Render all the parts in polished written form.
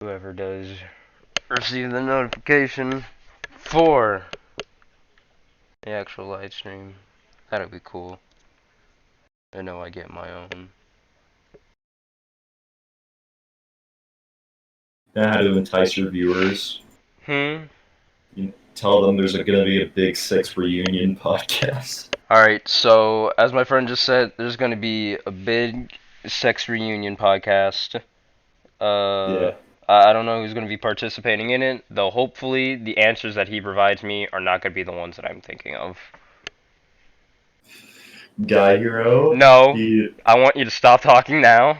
Whoever does receive the notification for the actual live stream, that'll be cool. I know I get my own. How to entice your viewers. Hmm? You tell them there's going to be a big Six reunion podcast. Alright, so as my friend just said, there's gonna be a big sex reunion podcast. Uh, Yeah. I don't know who's gonna be participating in it, though hopefully the answers that he provides me are not gonna be the ones that I'm thinking of. Guy Hero. No, He, I want you to stop talking now,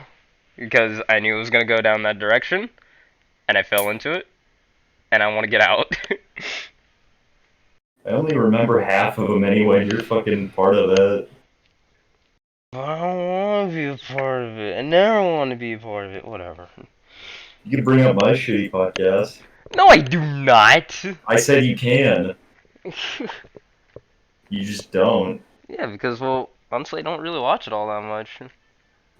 because I knew it was gonna go down that direction, and I fell into it, and I want to get out. I only remember half of them anyway. You're fucking part of it. I don't want to be a part of it. I never want to be a part of it. Whatever. You can bring up my shitty podcast. No, I do not. I said you can. You just don't. Yeah, because, well, honestly, I don't really watch it all that much.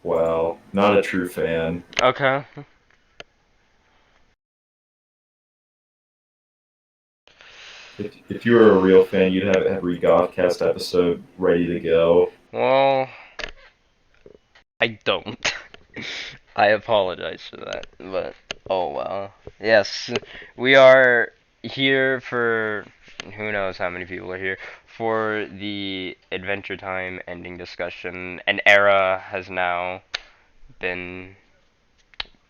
Wow. Not a true fan. Okay. If you were a real fan, you'd have every Gothcast episode ready to go. Well, I don't. I apologize for that, but oh well. Yes, we are here for who knows how many people are here for the Adventure Time ending discussion. An era has now been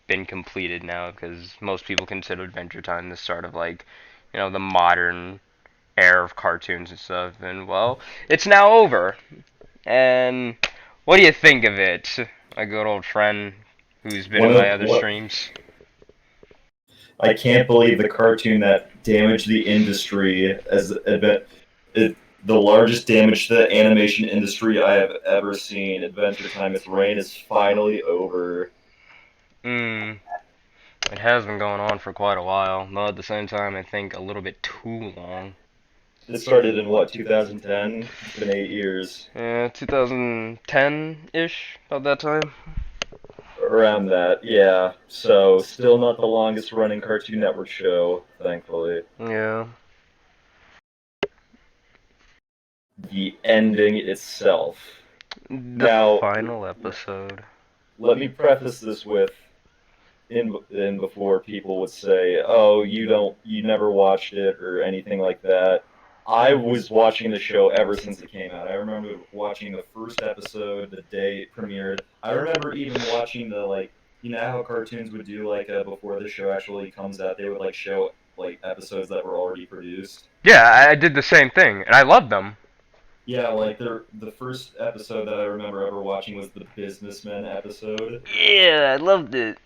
completed now because most people consider Adventure Time the start of like, the modern era of cartoons and stuff. And well, it's now over. And what do you think of it? My good old friend who's been One in my of other what streams. I can't believe the cartoon that damaged the industry as it, the largest damage to the animation industry I have ever seen. Adventure Time, its reign is finally over. Hmm. It has been going on for quite a while, though at the same time, I think a little bit too long. It started in what, 2010? It's been 8 years. Yeah, 2010-ish, about that time. Around that, yeah. So, still not the longest running Cartoon Network show, thankfully. Yeah. The ending itself. The Now, final episode. let me preface this with in before people would say, "Oh, you never watched it or anything like that." I was watching the show ever since it came out. I remember watching the first episode the day it premiered. I remember even watching the you know how cartoons would do before the show actually comes out, they would show episodes that were already produced. Yeah, I did the same thing, and I loved them. Yeah, the first episode that I remember ever watching was the businessman episode. Yeah, I loved it.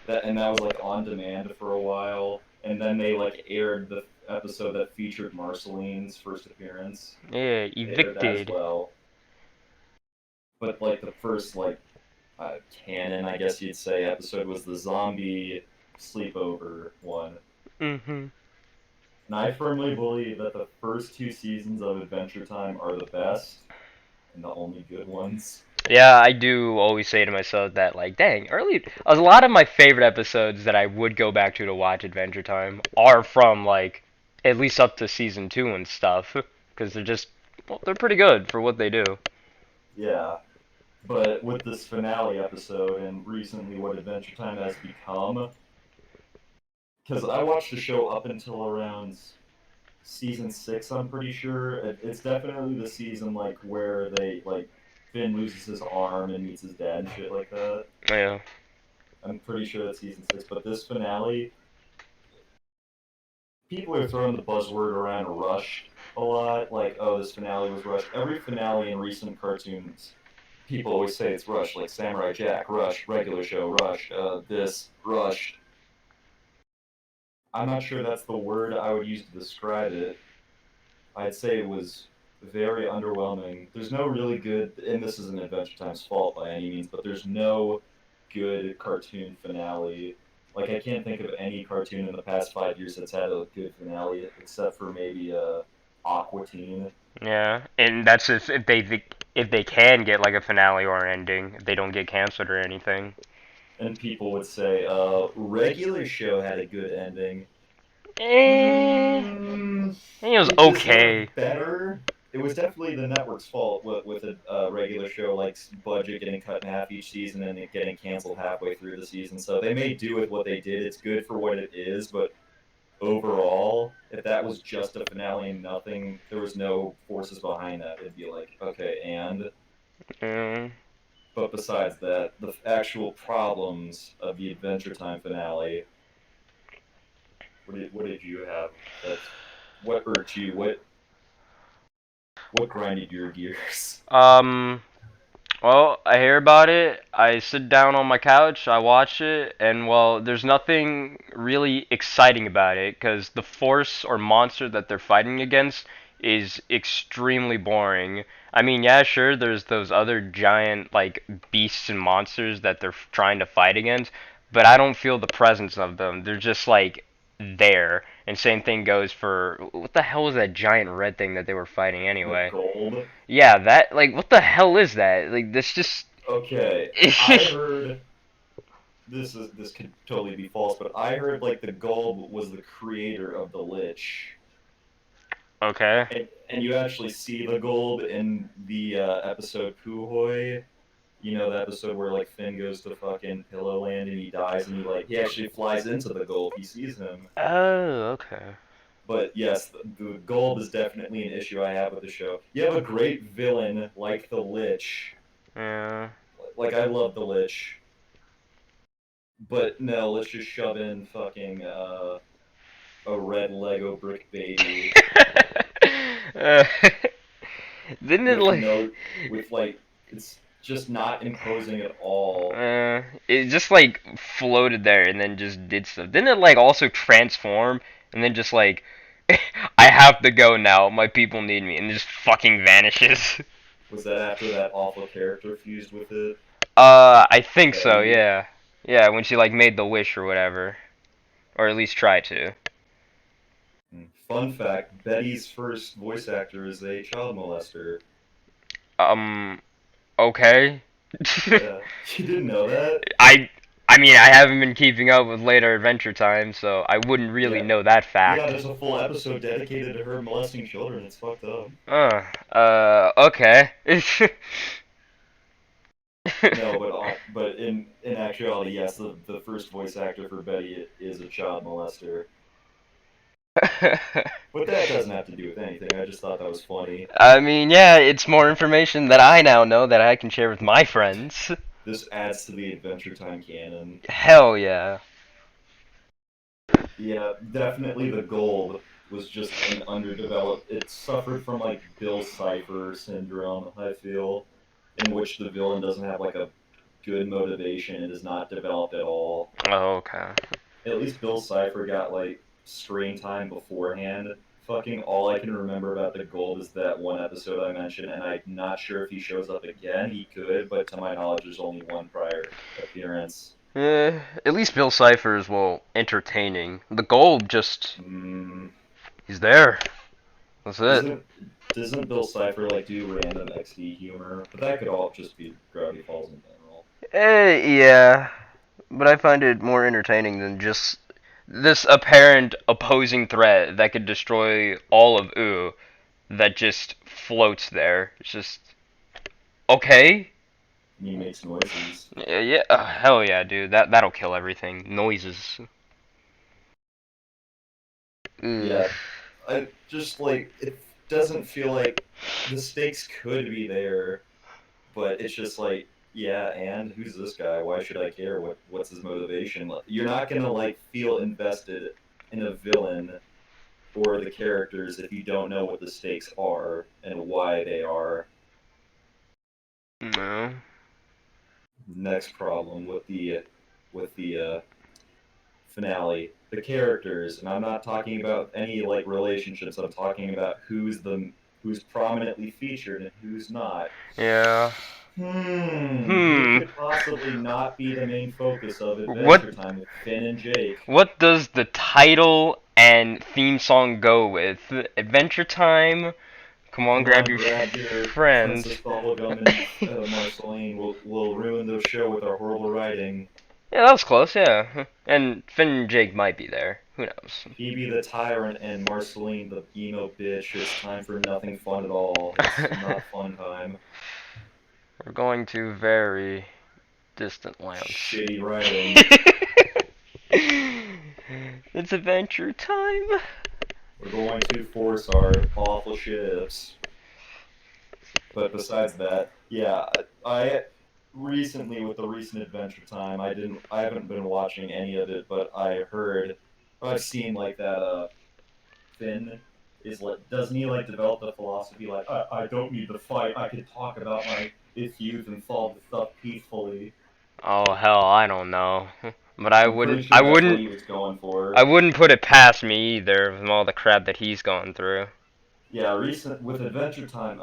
That was on demand for a while, and then they aired the episode that featured Marceline's first appearance. Yeah, They aired that as evicted. well. But the first canon, I guess you'd say, episode was the zombie sleepover one. Mhm. And I firmly believe that the first two seasons of Adventure Time are the best and the only good ones. Yeah, I do always say to myself that, like, dang, early. A lot of my favorite episodes that I would go back to watch Adventure Time are from, like, at least up to season 2 and stuff. Because they're just, well, they're pretty good for what they do. Yeah. But with this finale episode and recently what Adventure Time has become, because I watched the show up until around season 6, I'm pretty sure. It's definitely the season where they Finn loses his arm and meets his dad and shit like that. Yeah. I'm pretty sure that's season 6. But this finale, people are throwing the buzzword around rushed a lot. Like, oh, this finale was rushed. Every finale in recent cartoons, people always say it's rushed. Like Samurai Jack, rushed. Regular show, rushed. This, rushed. I'm not sure that's the word I would use to describe it. I'd say it was very underwhelming. There's no really good, and this isn't Adventure Time's fault by any means, but there's no good cartoon finale. I can't think of any cartoon in the past 5 years that's had a good finale, except for maybe Aqua Teen. Yeah. And that's if they can get, like, a finale or an ending. If they don't get canceled or anything. and people would say, regular show had a good ending. Eh, Hmm, it was it deserved okay. better. It was definitely the network's fault with a regular show like budget getting cut in half each season and it getting canceled halfway through the season. So they made do with what they did. It's good for what it is, but overall, if that was just a finale and nothing, there was no forces behind that, it'd be like, okay, and. Mm, But besides that, the actual problems of the Adventure Time finale, what did you have? That's what irked you. What grinded your gears? um, Well, I hear about it, I sit down on my couch, I watch it, and well, there's nothing really exciting about it because the force or monster that they're fighting against is extremely boring. I mean, yeah, sure, there's those other giant, like, beasts and monsters that they're trying to fight against, but I don't feel the presence of them. They're just, like, there. And same thing goes for what the hell was that giant red thing that they were fighting The anyway? gold. Yeah, that like what the hell is that? Like this just Okay, I heard this could totally be false, but I heard like the gold was the creator of the Lich. Okay. And you actually see the gold in the episode Puhoi. You know the episode where like Finn goes to fucking Pillow Land and he dies and he actually flies into the gold. He sees him. Oh, okay. But yes, the gold is definitely an issue I have with the show. You have a great villain like the Lich. Yeah. Like I love the Lich, but no, let's just shove in fucking a red Lego brick baby uh, didn't it with like no with like it's just not imposing at all. it just like floated there and then just did stuff. Didn't it like also transform and then just like I have to go now, my people need me and just fucking vanishes? Was that after that awful character fused with it, I think so, Betty? yeah. Yeah, when she like made the wish or whatever. Or at least try to. Fun fact: Betty's first voice actor is a child molester. Um, okay. Yeah, you didn't know that? I I mean, I haven't been keeping up with later Adventure Time, so I wouldn't really Yeah, know that yeah. fact. There's a full episode dedicated to her molesting children. It's fucked up. Okay. No, but in actuality, yes, the first voice actor for Betty is a child molester. But that doesn't have to do with anything. I just thought that was funny. I mean, yeah, it's more information that I now know that I can share with my friends. This adds to the Adventure Time canon. Hell yeah. Yeah, definitely the gold was just an underdeveloped. It suffered from like Bill Cipher syndrome, I feel, in which the villain doesn't have like a good motivation and is not developed at all. Oh, okay. At least Bill Cipher got like screen time beforehand. Fucking all I can remember about the gold is that one episode I mentioned, and I'm not sure if he shows up again. He could, but to my knowledge, there's only one prior appearance. At least Bill Cipher is, well, entertaining. The gold just, Mm, he's there. That's it. isn't doesn't Bill Cipher like do random XD humor? But that could all just be Gravity Falls in general. Yeah. But I find it more entertaining than just this apparent opposing threat that could destroy all of Ooh that just floats there. It's just okay. And he makes noises. Yeah, hell yeah, dude. That'll kill everything. Noises. Ugh. Yeah, I just like it doesn't feel like the stakes could be there, but it's just like, yeah, and who's this guy? Why should I care? What's his motivation? You're not gonna like feel invested in a villain or the characters if you don't know what the stakes are and why they are. No. Next problem with the finale, the characters, and I'm not talking about any like relationships. I'm talking about who's prominently featured and who's not. Yeah. Who Hmm. could possibly not be the main focus of What Adventure Time with Finn and Jake? what does the title and theme song go with? Adventure Time. Come on, Come grab on, your grab your friends. Princess Bubblegum and Marceline. We'll ruin the show with our horrible writing. Yeah, that was close. Yeah, and Finn and Jake might be there. Who knows? He be the tyrant and Marceline the emo bitch. It's time for nothing fun at all. It's not fun time. We're going to very distant lands. Shitty writing. It's adventure time. We're going to force our awful ships. But besides that, yeah, I recently with the recent Adventure Time, I haven't been watching any of it, but I've seen like that Finn is like doesn't he like develop the philosophy like I don't need to fight, I can talk about my youth and solve the stuff peacefully. Oh hell, I don't know. But I'm pretty sure that's what he was going I for. wouldn't put it past me either with all the crap that he's gone through. Yeah, recent with Adventure Time,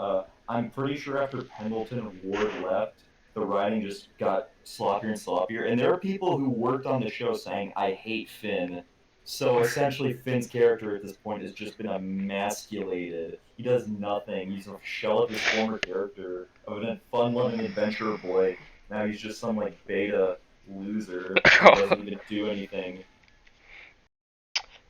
I'm pretty sure after Pendleton and Ward left, the writing just got sloppier and sloppier. And there are people who worked on the show saying, "I hate Finn." So essentially, Finn's character at this point has just been emasculated. He does nothing. He's a shell of his former character of a fun-loving adventurer boy. Now he's just some like beta loser who doesn't even do anything.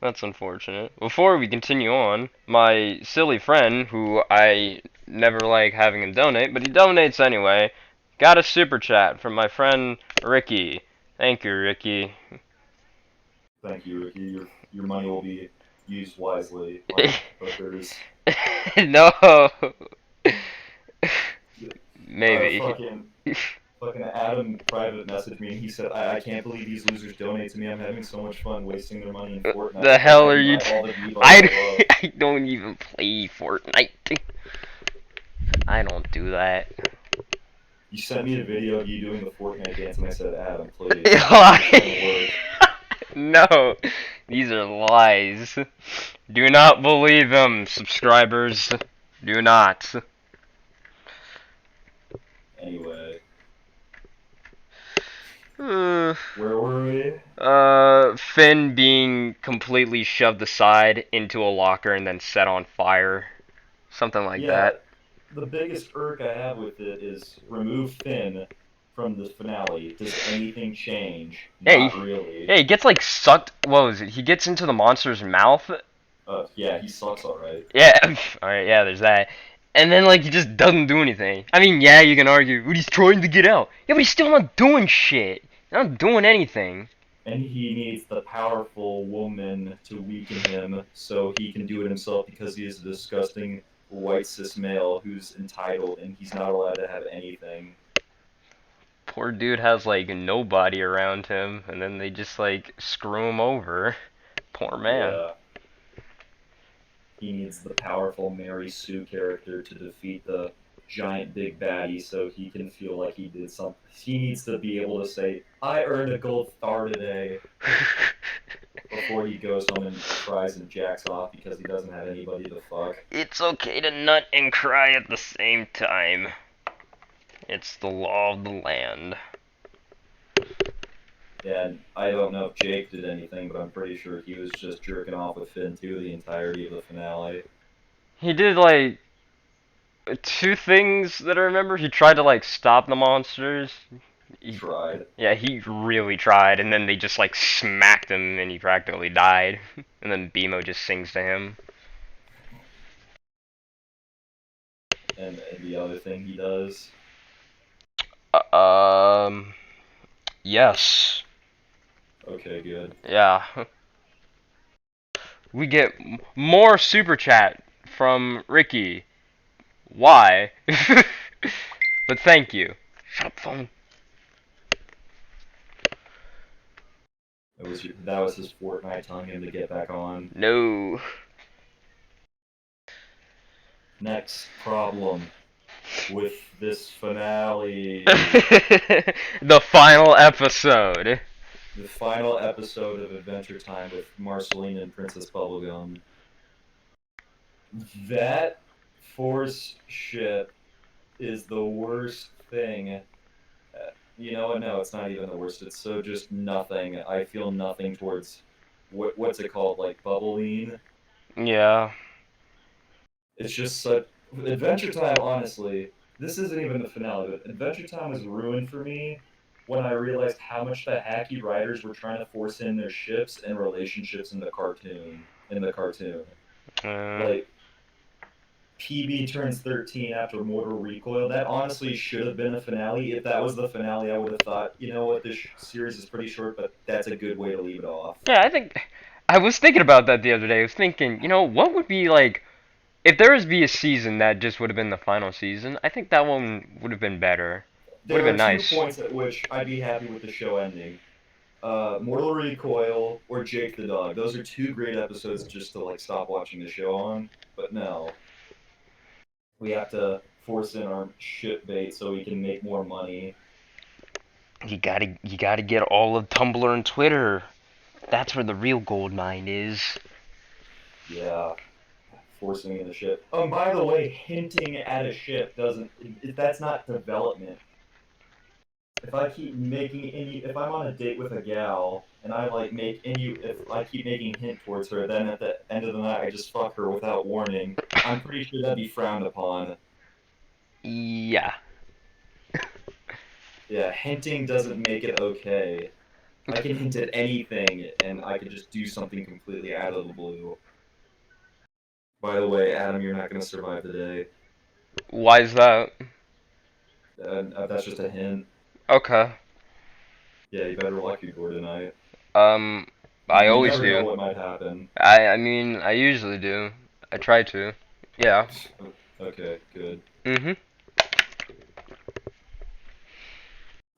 That's unfortunate. Before we continue on, my silly friend, who I never like having him donate, but he donates anyway, got a super chat from my friend Ricky. Thank you, Ricky. Thank you, Ricky. Your money will be used wisely, like hookers. No. Uh, Maybe. fucking fucking Adam private messaged me and he said, I can't believe these losers donate to me. I'm having so much fun wasting their money in The Fortnite. hell I are can you? buy all the V-Bucks I I love. I don't even play Fortnite. I don't do that. You sent me a video of you doing the Fortnite dance and I said, Adam, please. I'm trying to work. No, these are lies. Do not believe them, subscribers. Do not. Anyway, Uh, where were we? Finn being completely shoved aside into a locker and then set on fire. Something like Yeah, that. the biggest irk I have with it is remove Finn from the finale. Does anything change? Hey, Not really. yeah, he gets like sucked. What was it? He gets into the monster's mouth. Yeah, he sucks alright. Yeah, alright, yeah, there's that. And then, like, he just doesn't do anything. I mean, yeah, you can argue, but he's trying to get out. Yeah, but he's still not doing shit. He's not doing anything. And he needs the powerful woman to weaken him so he can do it himself because he is a disgusting white cis male who's entitled and he's not allowed to have anything. Poor dude has, like, nobody around him, and then they just, like, screw him over. Poor man. Yeah. He needs the powerful Mary Sue character to defeat the giant big baddie so he can feel like he did something. He needs to be able to say, I earned a gold star today before he goes home and cries and jacks off because he doesn't have anybody to fuck. It's okay to nut and cry at the same time. It's the law of the land. And I don't know if Jake did anything, but I'm pretty sure he was just jerking off with Finn too the entirety of the finale. He did, like, two things that I remember. He tried to, like, stop the monsters. Tried. Yeah, he really tried, and then they just like smacked him, and he practically died. And then BMO just sings to him. And the other thing he does. Uh, um, yes, Okay, good. yeah. We get more super chat from Ricky. Why? But thank you. Shut up, phone. That was his Fortnite telling him to get back on. No. Next problem with this finale. The final episode. The final episode of Adventure Time with Marceline and Princess Bubblegum. That force ship is the worst thing. You know what? No, it's not even the worst. It's so just nothing. I feel nothing towards what's it called? Like bubbling. Yeah. It's just such Adventure Time. Honestly, this isn't even the finale, but Adventure Time was ruined for me when I realized how much the hacky writers were trying to force in their ships and relationships in the cartoon. In the cartoon, Uh, like PB turns 13 after Mortal Recoil. That honestly should have been a finale. If that was the finale, I would have thought, you know what, this series is pretty short, but that's a good way to leave it off. yeah, I think I was thinking about that the other day. I was thinking, what would be like if there was be a season that just would have been the final season? I think that one would have been better. Would have There been are two nice. points at which I'd be happy with the show ending. Mortal Recoil or Jake the Dog. Those are two great episodes just to like stop watching the show on. But no, we have to force in our shit bait so we can make more money. You gotta get all of Tumblr and Twitter. That's where the real gold mine is. Yeah, forcing in the ship. By the way, hinting at a ship doesn't. That's not development. If I'm on a date with a gal and I like make any, if I keep making hint towards her, then at the end of the night I just fuck her without warning. I'm pretty sure that'd be frowned upon. Yeah. Yeah, hinting doesn't make it okay. I can hint at anything and I could just do something completely out of the blue. By the way, Adam, you're not gonna survive the day. Why is that? That's just a hint. Okay. Yeah, you better lock your door tonight. Um, I You always never know do. what might happen. I mean, I usually do. I try to. Yeah. Okay, good. Mhm.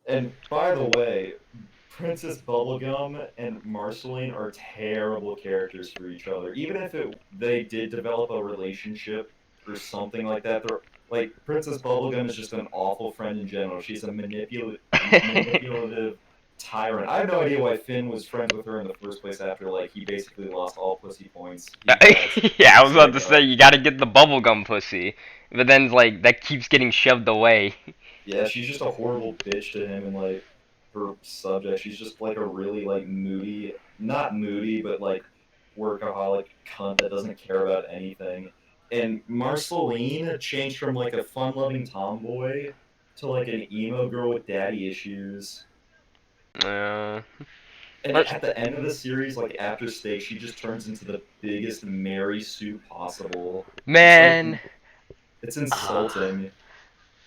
And by the way, Princess Bubblegum and Marceline are terrible characters for each other. Even if they did develop a relationship or something like that, they're like Princess Bubblegum is just an awful friend in general. She's a manipulative tyrant. I have no idea why Finn was friends with her in the first place after like he basically lost all pussy points he had Yeah, I was about to stacked say up. you gotta get the bubblegum pussy, but then like that keeps getting shoved away. Yeah, she's just a horrible bitch to him and like her subject. She's just like a really like moody, not moody, but like workaholic cunt that doesn't care about anything. And Marceline changed from like a fun-loving tomboy to like an emo girl with daddy issues. Uh, And but at the end of the series, like after Steak, she just turns into the biggest Mary Sue possible. It's like man, it's uh, insulting.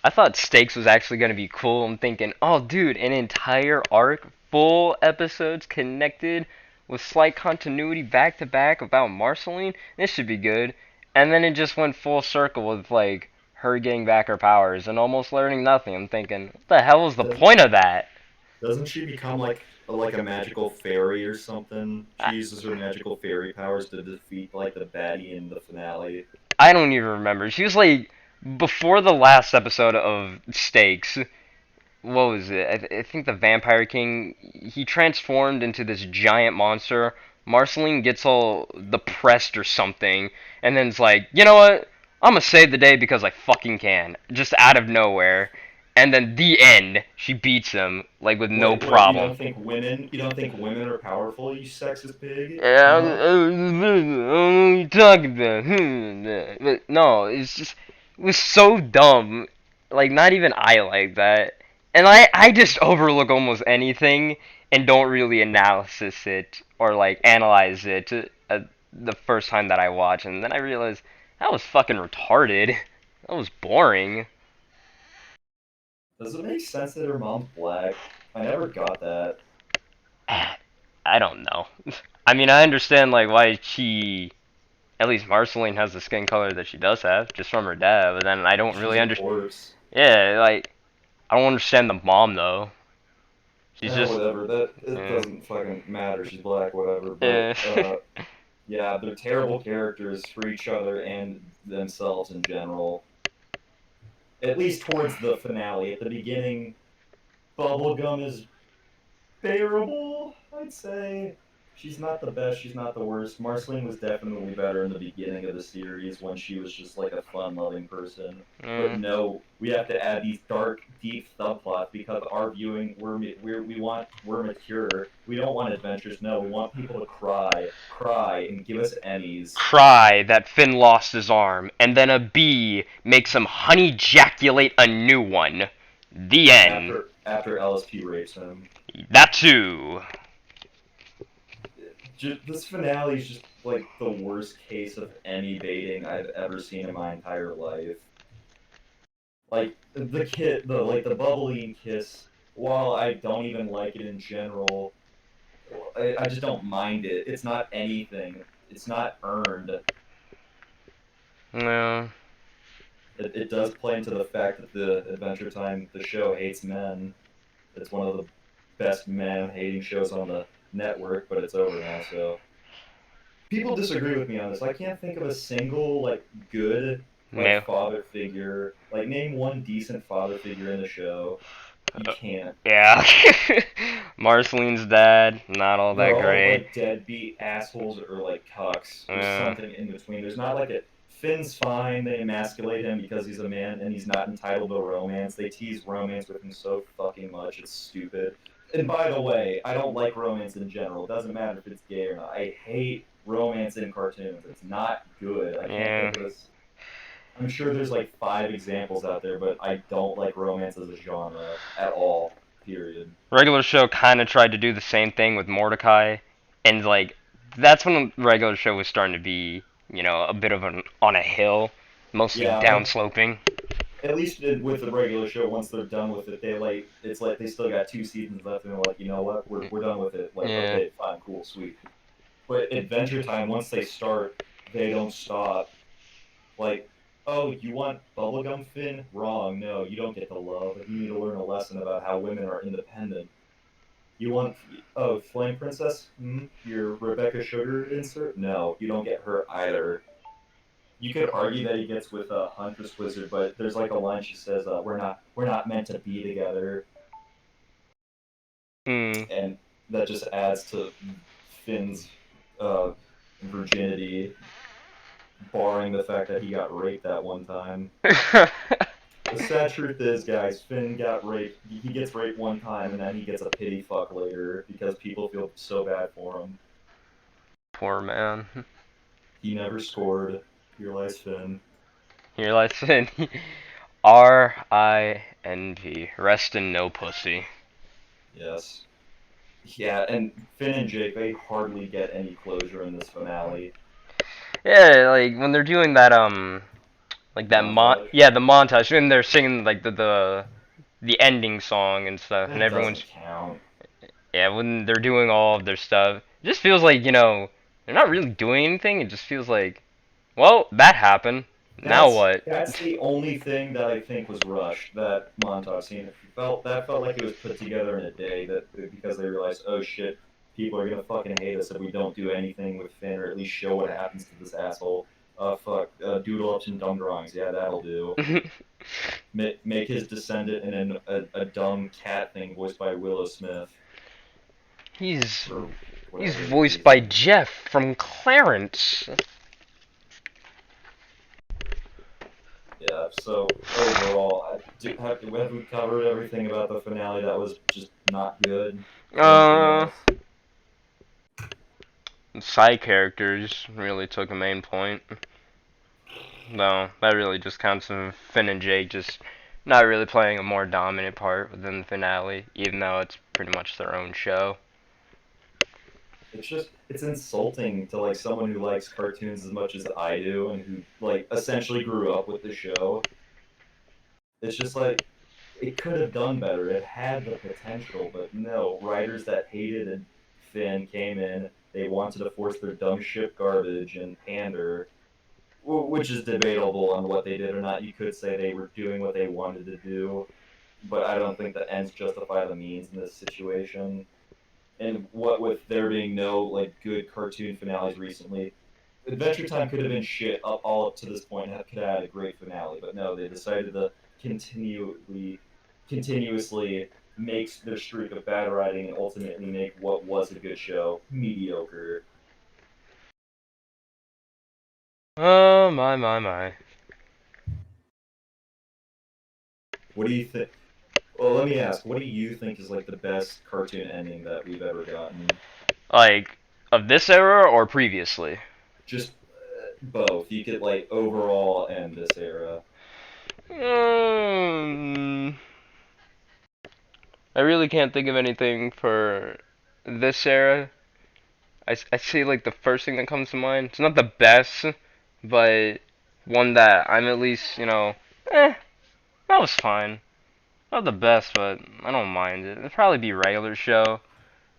I thought Stakes was actually gonna be cool. I'm thinking, oh dude, an entire arc, full episodes connected with slight continuity back to back about Marceline. This should be good. And then it just went full circle with like her getting back her powers and almost learning nothing. I'm thinking, what the hell is the Doesn't point of that? Doesn't she become like a magical fairy or something? I, She uses her magical fairy powers to defeat like the baddie in the finale. I don't even remember. She was like before the last episode of Stakes. What was it? I think the Vampire King, he transformed into this giant monster. Marceline gets all depressed or something, and then it's like, you know what? I'm gonna save the day because I fucking can. Just out of nowhere. And then the end, she beats him, like with no What problem. you don't think women are powerful, you sexist pig? Yeah, Huh? what are you talking about? But no, it was so dumb. Like, not even I like that. And I just overlook almost anything and don't really analysis it or, like, analyze it the first time that I watch. And then I realized that was fucking retarded. That was boring. Does it make sense that her mom's black? I never got that. I don't know. I mean, I understand, like, why she at least Marceline has the skin color that she does have, just from her dad. But then I don't She's really a understand. corpse. Yeah, like I don't understand the mom though. She's Eh, just, whatever. That it yeah, doesn't fucking matter. She's black, whatever. But yeah. yeah, they're terrible characters for each other and themselves in general. At least towards the finale. At the beginning, Bubblegum is bearable, I'd say. She's not the best, she's not the worst. Marceline was definitely better in the beginning of the series when she was just like a fun loving person. But Mm. no, we have to add these dark, deep subplots because our viewing we're mature. We don't want adventures. No, we want people to cry, and give us Emmys. Cry that Finn lost his arm, and then a bee makes him honey ejaculate a new one. The end. after LSP rapes him. That too. This finale is just like the worst case of any baiting I've ever seen in my entire life. Like the bubbling kiss. While I don't even like it in general, I just don't mind it. It's not anything. It's not earned. No. It does play into the fact that the Adventure Time the show hates men. It's one of the best man hating shows on the network, but it's over now. So people disagree with me on this. I can't think of a single like good like No. father figure. Like name one decent father figure in the show. You can't. Yeah. Marceline's dad, not all They're that all great. like deadbeat assholes or like cucks or Yeah. something in between. There's not like a Finn's fine. They emasculate him because he's a man and he's not entitled to romance. They tease romance with him so fucking much. It's stupid. And by the way, I don't like romance in general. It doesn't matter if it's gay or not. I hate romance in cartoons. It's not good. I can't Yeah. think of this. I'm sure there's like 5 examples out there, but I don't like romance as a genre at all. Period. Regular show kind of tried to do the same thing with Mordecai, and like that's when the regular show was starting to be, a bit of an on a hill, mostly Yeah, downsloping. at least with the regular show, once they're done with it, they like it's like they still got 2 seasons left, and they're like, you know what, we're done with it. Like, Yeah. okay, fine, cool, sweet. But Adventure Time, once they start, they don't stop. Like, oh, you want bubblegum Finn? Wrong. No, you don't get the love. You need to learn a lesson about how women are independent. You want Flame Princess? Your Rebecca Sugar insert? No, you don't get her either. You could argue that he gets with a Huntress Wizard, but there's like a line she says, "We're not meant to be together," Hmm. and that just adds to Finn's uh, virginity, barring the fact that he got raped that one time. The sad truth is, guys, Finn got raped. He gets raped one time, and then he gets a pity fuck later because people feel so bad for him. Poor man. He never scored. Here lies Finn. Here, listen. RINP. Rest in no pussy. Yes. Yeah, and Finn and Jake, they hardly get any closure in this finale. Yeah, like when they're doing that like that Montage. yeah, the montage when they're singing like the ending song and stuff, and That everyone's doesn't count. yeah, when they're doing all of their stuff, it just feels like they're not really doing anything. It just feels like, well, that happened. Now That's what? that's the only thing that I think was rushed. That montage scene felt like it was put together in a day. That because they realized, oh shit, people are gonna fucking hate us if we don't do anything with Finn, or at least show what happens to this asshole. Fuck, doodle ups and dumb drawings. Yeah, that'll do. Make his descendant and then a dumb cat thing voiced by Willow Smith he's or he's whatever voiced his by name. Jeff from Clarence. Yeah. So overall, have we covered everything about the finale that was just not good? Anything Uh, else? Side characters really took a main point. No, that really just counts of Finn and Jake just not really playing a more dominant part within the finale, even though it's pretty much their own show. It's insulting to like someone who likes cartoons as much as I do and who like essentially grew up with the show. It's just like it could have done better. It had the potential, but no. Writers that hated Finn came in. They wanted to force their dumb ship garbage and pander, which is debatable on what they did or not. You could say they were doing what they wanted to do, but I don't think the ends justify the means in this situation. And what with there being no like good cartoon finales recently, Adventure Time could have been shit up all up to this point and could have had a great finale, but no, they decided to continuously make their streak of bad writing and ultimately make what was a good show mediocre. Oh my. What do you think? Well, let me ask, what do you think is like the best cartoon ending that we've ever gotten? Like of this era or previously? Just both. You could like overall end this era. Mm, I really can't think of anything for this era. I say like the first thing that comes to mind. It's not the best, but one that I'm at least, that was fine. Not the best, but I don't mind it. It'd probably be regular show. It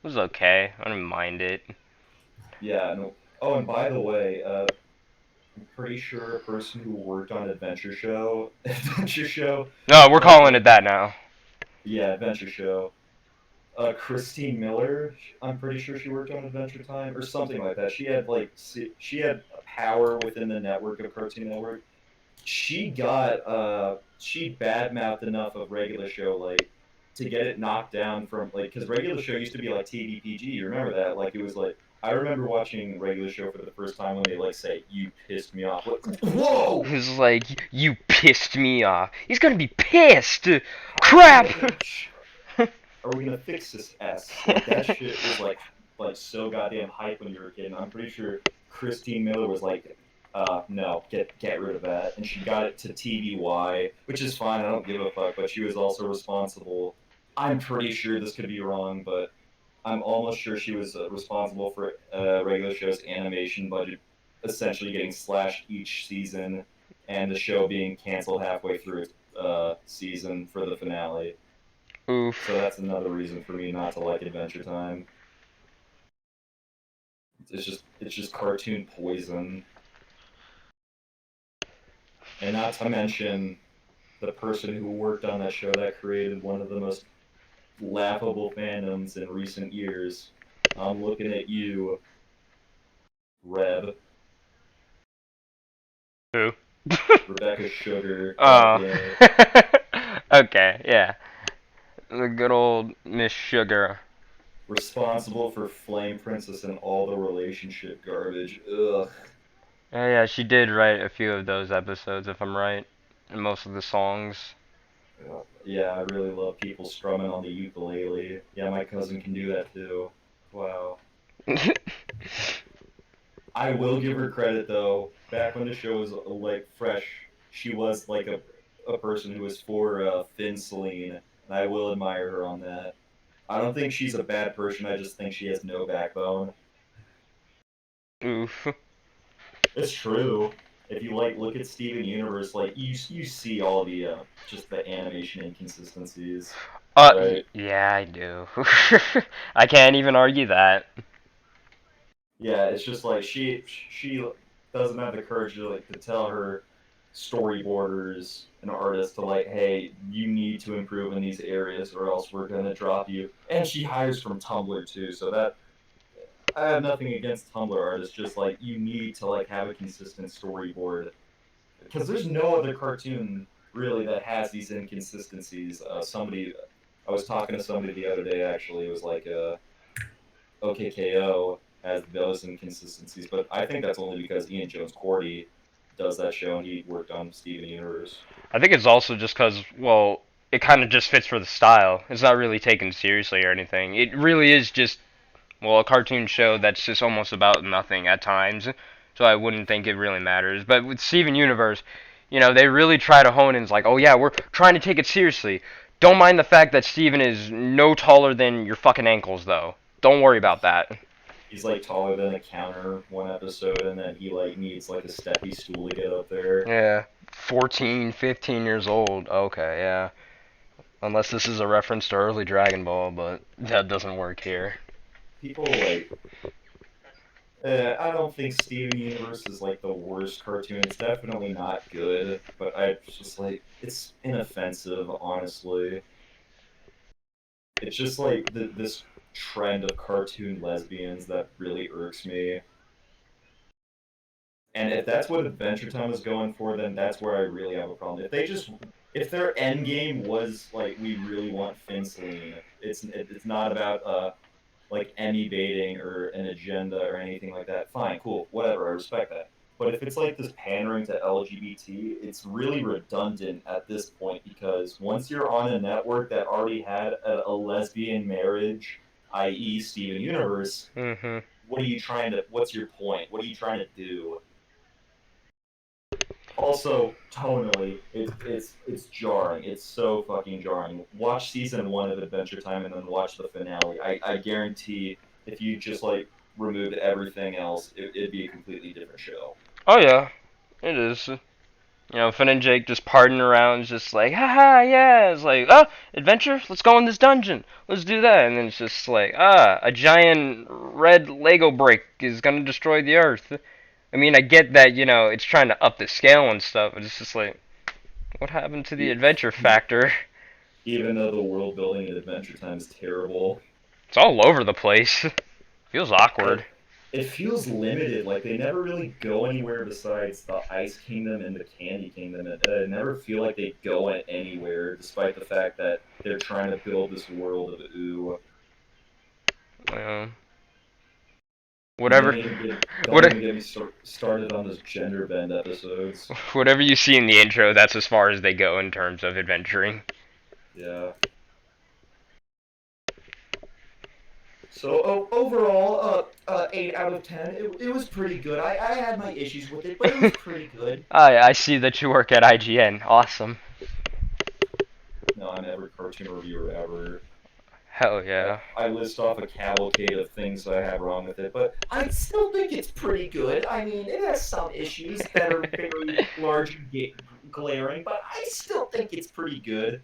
was okay. I didn't mind it. Yeah. No. Oh, and by the way, I'm pretty sure a person who worked on Adventure Show, Adventure Show, No, we're like calling it that now. yeah, Adventure Show. Christine Miller, I'm pretty sure she worked on Adventure Time or something like that. She had she had a power within the network of Cartoon Network. She badmouthed enough of regular show like to get it knocked down from like because regular show used to be like TV PG. You remember that? Like it was like I remember watching regular show for the first time when they like say you pissed me off. Like whoa! He's like, you pissed me off. He's gonna be pissed. How are we Crap. gonna are we gonna fix this S? Like that shit was like so goddamn hype when you were a kid. And I'm pretty sure Christine Miller was like, no, get rid of that. And she got it to TVY, which is fine. I don't give a fuck. But she was also responsible. I'm pretty sure this could be wrong, but I'm almost sure she was responsible for regular show's animation budget essentially getting slashed each season, and the show being canceled halfway through its season for the finale. So Oof. that's another reason for me not to like Adventure Time. It's just cartoon poison, and not to mention the person who worked on that show that created one of the most laughable fandoms in recent years. I'm looking at you, Reb, Who? Rebecca Sugar. God Oh. damn it. Okay, yeah. The good old Miss Sugar. Responsible for Flame Princess and all the relationship garbage. Ugh. Yeah, she did write a few of those episodes, if I'm right, and most of the songs. Yeah, I really love people strumming on the ukulele. Yeah, my cousin can do that too. Wow. I will give her credit though. Back when the show was like fresh, she was like a person who was for Thin Celine, and I will admire her on that. I don't think she's a bad person. I just think she has no backbone. Oof. It's true. If you like look at Steven Universe, like you see all the just the animation inconsistencies, right? Yeah, I do. I can't even argue that. Yeah, it's just like she doesn't have the courage to like to tell her storyboarders and artists to like, hey, you need to improve in these areas or else we're gonna drop you. And she hires from Tumblr too, so that I have nothing against Tumblr artists, just like you need to like have a consistent storyboard because there's no other cartoon really that has these inconsistencies. I was talking to somebody the other day actually. It was like OKKO has those inconsistencies, but I think that's only because Ian Jones Cordy does that show and he worked on Steven Universe. I think it's also just because, well, it kind of just fits for the style. It's not really taken seriously or anything. It really is just, well, a cartoon show that's just almost about nothing at times. So I wouldn't think it really matters. But with Steven Universe, they really try to hone in. It's like, oh yeah, we're trying to take it seriously. Don't mind the fact that Steven is no taller than your fucking ankles, though. Don't worry about that. He's like taller than a counter one episode, and then he like needs like a steppy stool to get up there. Yeah, 14, 15 years old. Okay, yeah. Unless this is a reference to early Dragon Ball, but that doesn't work here. People like I don't think Steven Universe is like the worst cartoon. It's definitely not good, but I just like it's inoffensive, honestly. It's just like this trend of cartoon lesbians that really irks me. And if that's what Adventure Time is going for, then that's where I really have a problem. If their end game was like we really want Finn Celine, it's not about like Emmy baiting or an agenda or anything like that. Fine, cool, whatever, I respect that. But if it's like this pandering to LGBT, it's really redundant at this point because once you're on a network that already had a lesbian marriage, i.e., Steven Universe, Hmm. what's your point? What are you trying to do? Also, tonally, it's jarring. It's so fucking jarring. Watch season one of Adventure Time and then watch the finale. I guarantee if you just like removed everything else, it'd be a completely different show. Oh yeah, it is. You know, Finn and Jake just partying around, just like, haha, yeah. It's like, oh, adventure, let's go in this dungeon, let's do that. And then it's just like, a giant red Lego brick is gonna destroy the Earth. I mean, I get that, you know, it's trying to up the scale and stuff, but it's just like, what happened to the E- adventure factor? Even though the world building in Adventure Time is terrible, It's all over the place. Feels awkward. like it feels limited. Like they never really go anywhere besides the Ice Kingdom and the Candy Kingdom. I never feel like they go anywhere, despite the fact that they're trying to build this world of ooh. Um, And whatever, don't what, even get me started on those gender bend episodes. whatever you see in the intro, that's as far as they go in terms of adventuring. Yeah. So overall, 8 out of 10. It was pretty good. I had my issues with it, but it was pretty good. I see that you work at IGN. Awesome. No, I'm every cartoon reviewer ever. Hell I, yeah. I list off a cavalcade of things that I have wrong with it, but I still think it's pretty good. I mean, it has some issues that are very large and glaring, but I still think it's pretty good.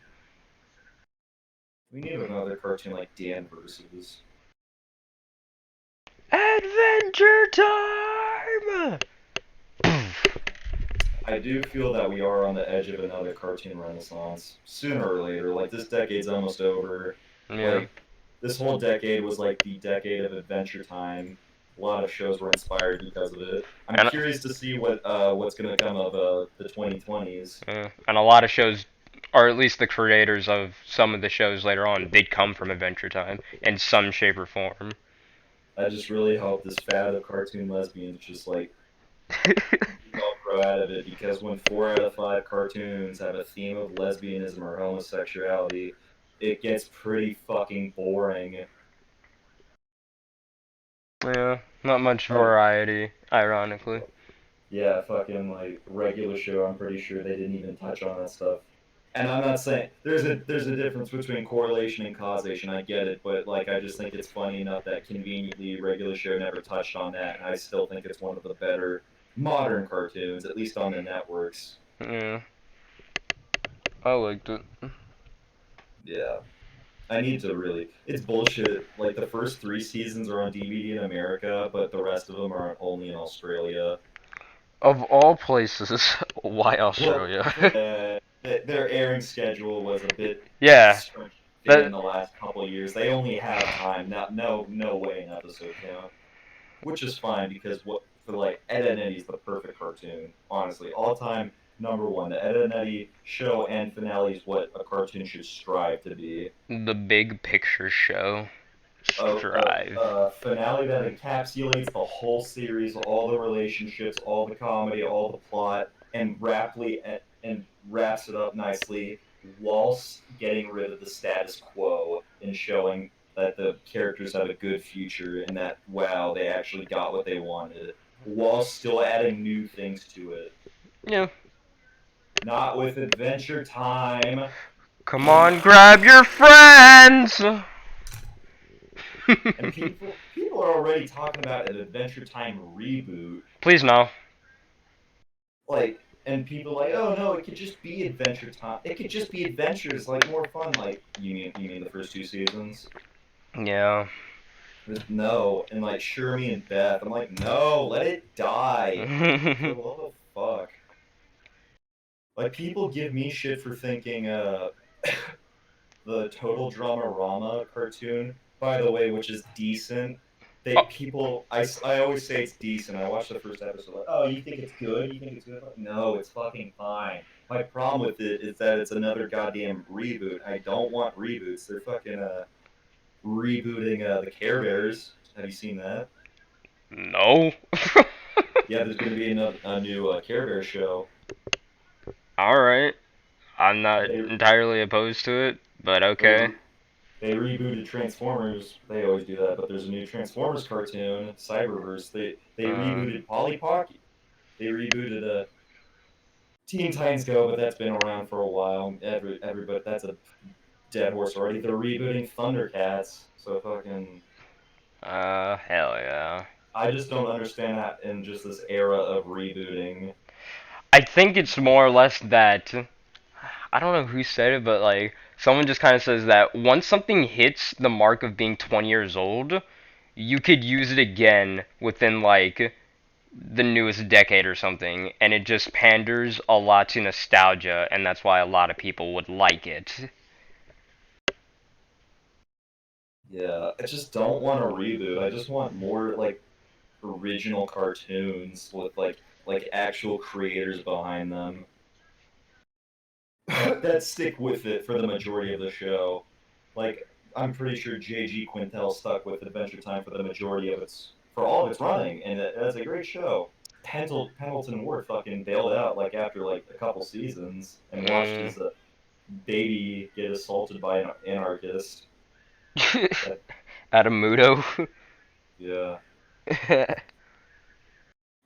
We need another cartoon like Dan versus. Adventure time! I do feel that we are on the edge of another cartoon renaissance sooner or later. Like this decade's almost over. Yeah. Like this whole decade was like the decade of Adventure Time. A lot of shows were inspired because of it. I'm And, curious to see what's going to come of the 2020s. and a lot of shows, or at least the creators of some of the shows later on, did come from Adventure Time in some shape or form. I just really hope this fad of cartoon lesbians just like don't grow out of it because when 4 out of 5 cartoons have a theme of lesbianism or homosexuality, it gets pretty fucking boring. Yeah, not much Like, variety, ironically. yeah, fucking like regular show. I'm pretty sure they didn't even touch on that stuff. And I'm not saying there's a difference between correlation and causation. I get it, but like I just think it's funny enough that conveniently regular show never touched on that, and I still think it's one of the better modern cartoons, at least on the networks. Yeah, I liked it. Yeah. I need to really. It's bullshit. Like the first 3 seasons are on DVD in America, but the rest of them are only in Australia. Of all places, why Well, Australia? their airing schedule was a bit Yeah, stretched thin in that the last couple of years. They only have time. No way in episode count, which is fine because what for like Ed and Eddie's the perfect cartoon. Honestly, all time number one. The Ed and Eddie show and finale is what a cartoon should strive to be. the big picture show. Strive. A finale that encapsulates the whole series, all the relationships, all the comedy, all the plot, and and wraps it up nicely, whilst getting rid of the status quo and showing that the characters have a good future and that wow, they actually got what they wanted, while still adding new things to it. Yeah. Not with Adventure Time. Come on, grab your friends. And people are already talking about an Adventure Time reboot. Please no. Like, and people like, oh no, it could just be Adventure Time. It could just be adventures, like more fun. Like, you mean the first 2 seasons? Yeah. No, and like Shermie and Beth, I'm like, no, let it die. For the love of fuck. Like people give me shit for thinking the Total Drama Rama cartoon, by the way, which is decent. Oh, I always say it's decent. I watched the first episode, like, oh, you think it's good? You think it's good? Like, no, it's fucking fine. My problem with it is that it's another goddamn reboot. I don't want reboots. They're fucking rebooting the Care Bears. Have you seen that? no. Yeah, there's gonna be a new Care Bear show. Alright. I'm not They entirely opposed to it, but they okay. they rebooted Transformers. They always do that, but there's a new Transformers cartoon, Cyberverse. They Uh, rebooted Polly Pocket. They rebooted Teen Titans Go, but that's been around for a while. Everybody, that's a dead horse already. They're rebooting Thundercats, so fucking. Hell yeah. I just don't understand that in just this era of rebooting. I think it's more or less that I don't know who said it, but like someone just kind of says that once something hits the mark of being 20 years old, you could use it again within like the newest decade or something, and it just panders a lot to nostalgia, and that's why a lot of people would like it. Yeah, I just don't want a reboot. I just want more like original cartoons with like actual creators behind them that stick with it for the majority of the show. Like I'm pretty sure J.G. Quintel stuck with Adventure Time for the majority of its for all of its running, and that's a great show. Pendleton Ward fucking bailed out like after like a couple seasons and watched Mm. his baby get assaulted by an anarchist. That Adamudo. yeah.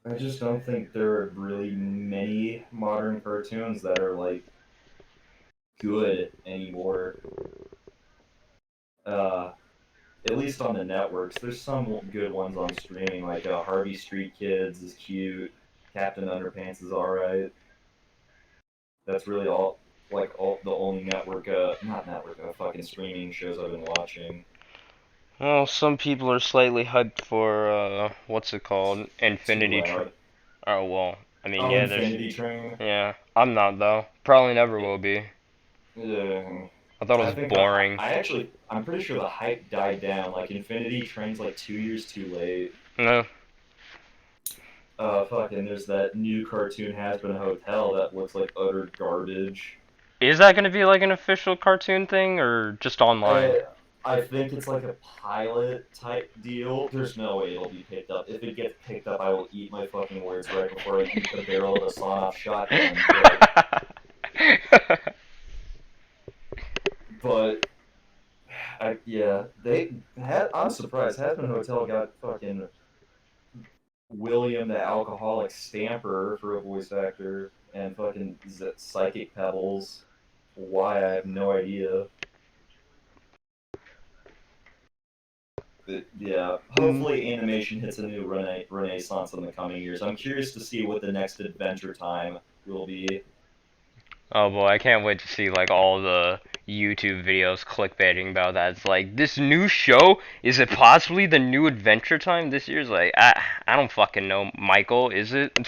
I just don't think there are really many modern cartoons that are like good anymore. Uh, at least on the networks. There's some good ones on streaming, like Harvey Street Kids is cute. Captain Underpants is all right. That's really all, like all the only network, not network, fucking streaming shows I've been watching. Well, some people are slightly hyped for what's it called? Too Infinity Tr loud. Oh well, I mean Oh, yeah, there's Infinity Train. yeah. I'm not though. Probably never will be. Yeah. I thought it I was think boring. I actually I'm pretty sure the hype died down. Like Infinity Train's like 2 years too late. No. Fucking there's that new cartoon Has Been a Hotel that looks like utter garbage. Is that gonna be like an official cartoon thing or just online? I I think it's like a pilot type deal. There's no way it'll be picked up. If it gets picked up, I will eat my fucking words right before I eat the barrel of a sawn-off shotgun. But yeah, they had. I'm surprised. Has Been a Hotel got fucking William the Alcoholic Stamper for a voice actor and fucking Psychic Pebbles. Why I have no idea. But yeah, Mm. hopefully animation hits a new renaissance in the coming years. I'm curious to see what the next Adventure Time will be. Oh boy, I can't wait to see like all the YouTube videos clickbaiting about that. It's like this new show, is it possibly the new Adventure Time this year's like I don't fucking know, Michael, is it?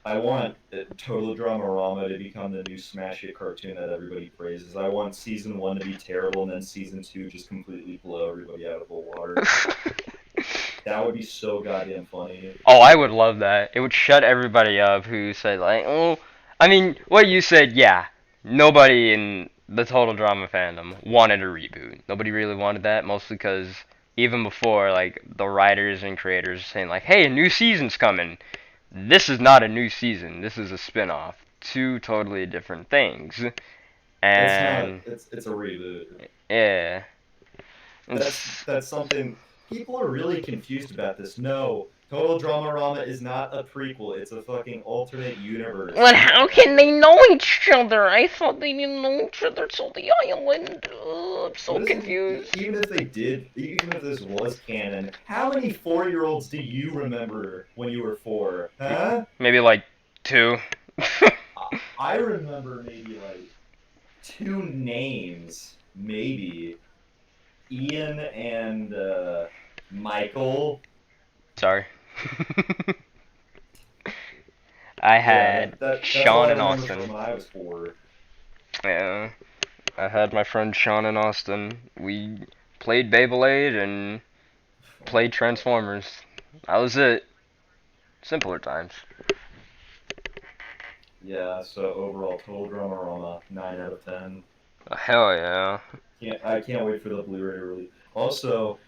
I want Total Dramarama to become the new smash hit cartoon that everybody praises. I want season one to be terrible and then season two just completely blow everybody out of the water. That would be so goddamn funny. Oh, I would love that. It would shut everybody up who said like, oh, I mean, what you said, yeah. Nobody in the total drama fandom wanted a reboot. Nobody really wanted that, mostly because even before, like the writers and creators saying like, hey, a new season's coming. This is not a new season. This is a spin-off. Two totally different things. It's not. And It's a reboot. yeah, That's it's that's something people are really confused about this. No, Total Dramarama is not a prequel. It's a fucking alternate universe. well, how can they know each other? I thought they didn't know each other till the island. I'm What so is it? confused. Even if they did, even if this was canon, how many 4-year-olds do you remember when you were 4? Huh? Maybe like two. I remember maybe like two names, maybe Ian and Michael. Sorry. I Yeah, had that's all I Sean and remember from Austin. when I was 4. Yeah, I had my friend Sean and Austin. We played Beyblade and Oh my played god. Transformers. That was it. Simpler times. Yeah, so overall, Total Dramarama, 9 out of 10. Hell yeah. I can't wait for the Blu-ray release. Also,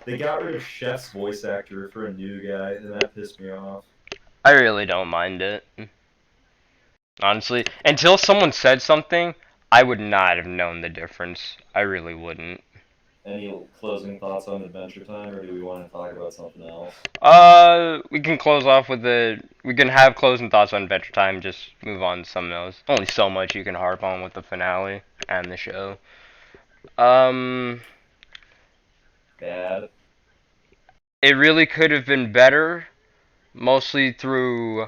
they got rid of Chef's voice actor for a new guy, and that pissed me off. I really don't mind it. Honestly, until someone said something, I would not have known the difference. I really wouldn't. Any closing thoughts on Adventure Time, or do we want to talk about something else? We can close off with the. We can have closing thoughts on Adventure Time. Just move on to something else. Only so much you can harp on with the finale and the show. Um, Bad. it really could have been better, mostly through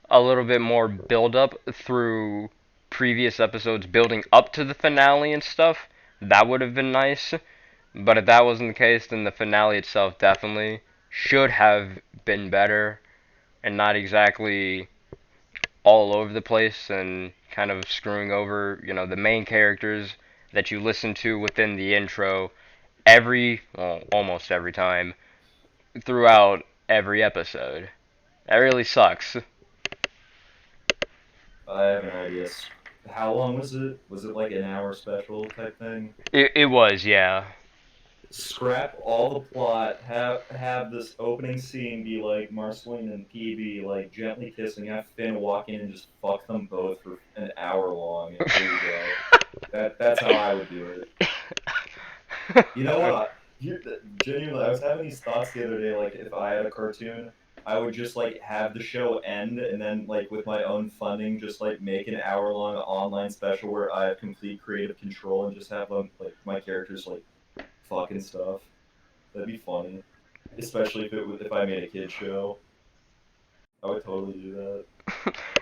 a little bit more build up through previous episodes building up to the finale and stuff. That would have been nice. But if that wasn't the case, then the finale itself definitely should have been better and not exactly all over the place and kind of screwing over, the main characters that you listen to within the intro well, almost every time throughout every episode. That really sucks. I have an idea. How long was it? Was it like an hour special type thing? It was, yeah. Scrap all the plot. Have this opening scene be like Marceline and PB like gently kissing. Have Finn walk in and just fuck them both for an hour long. And there you go. That's how I would do it. You know what? Genuinely, I was having these thoughts the other day. Like, if I had a cartoon, I would just like have the show end, and then like with my own funding, just like make an hour-long online special where I have complete creative control and just have like my characters like fucking stuff. That'd be funny, especially if I made a kid show. I would totally do that.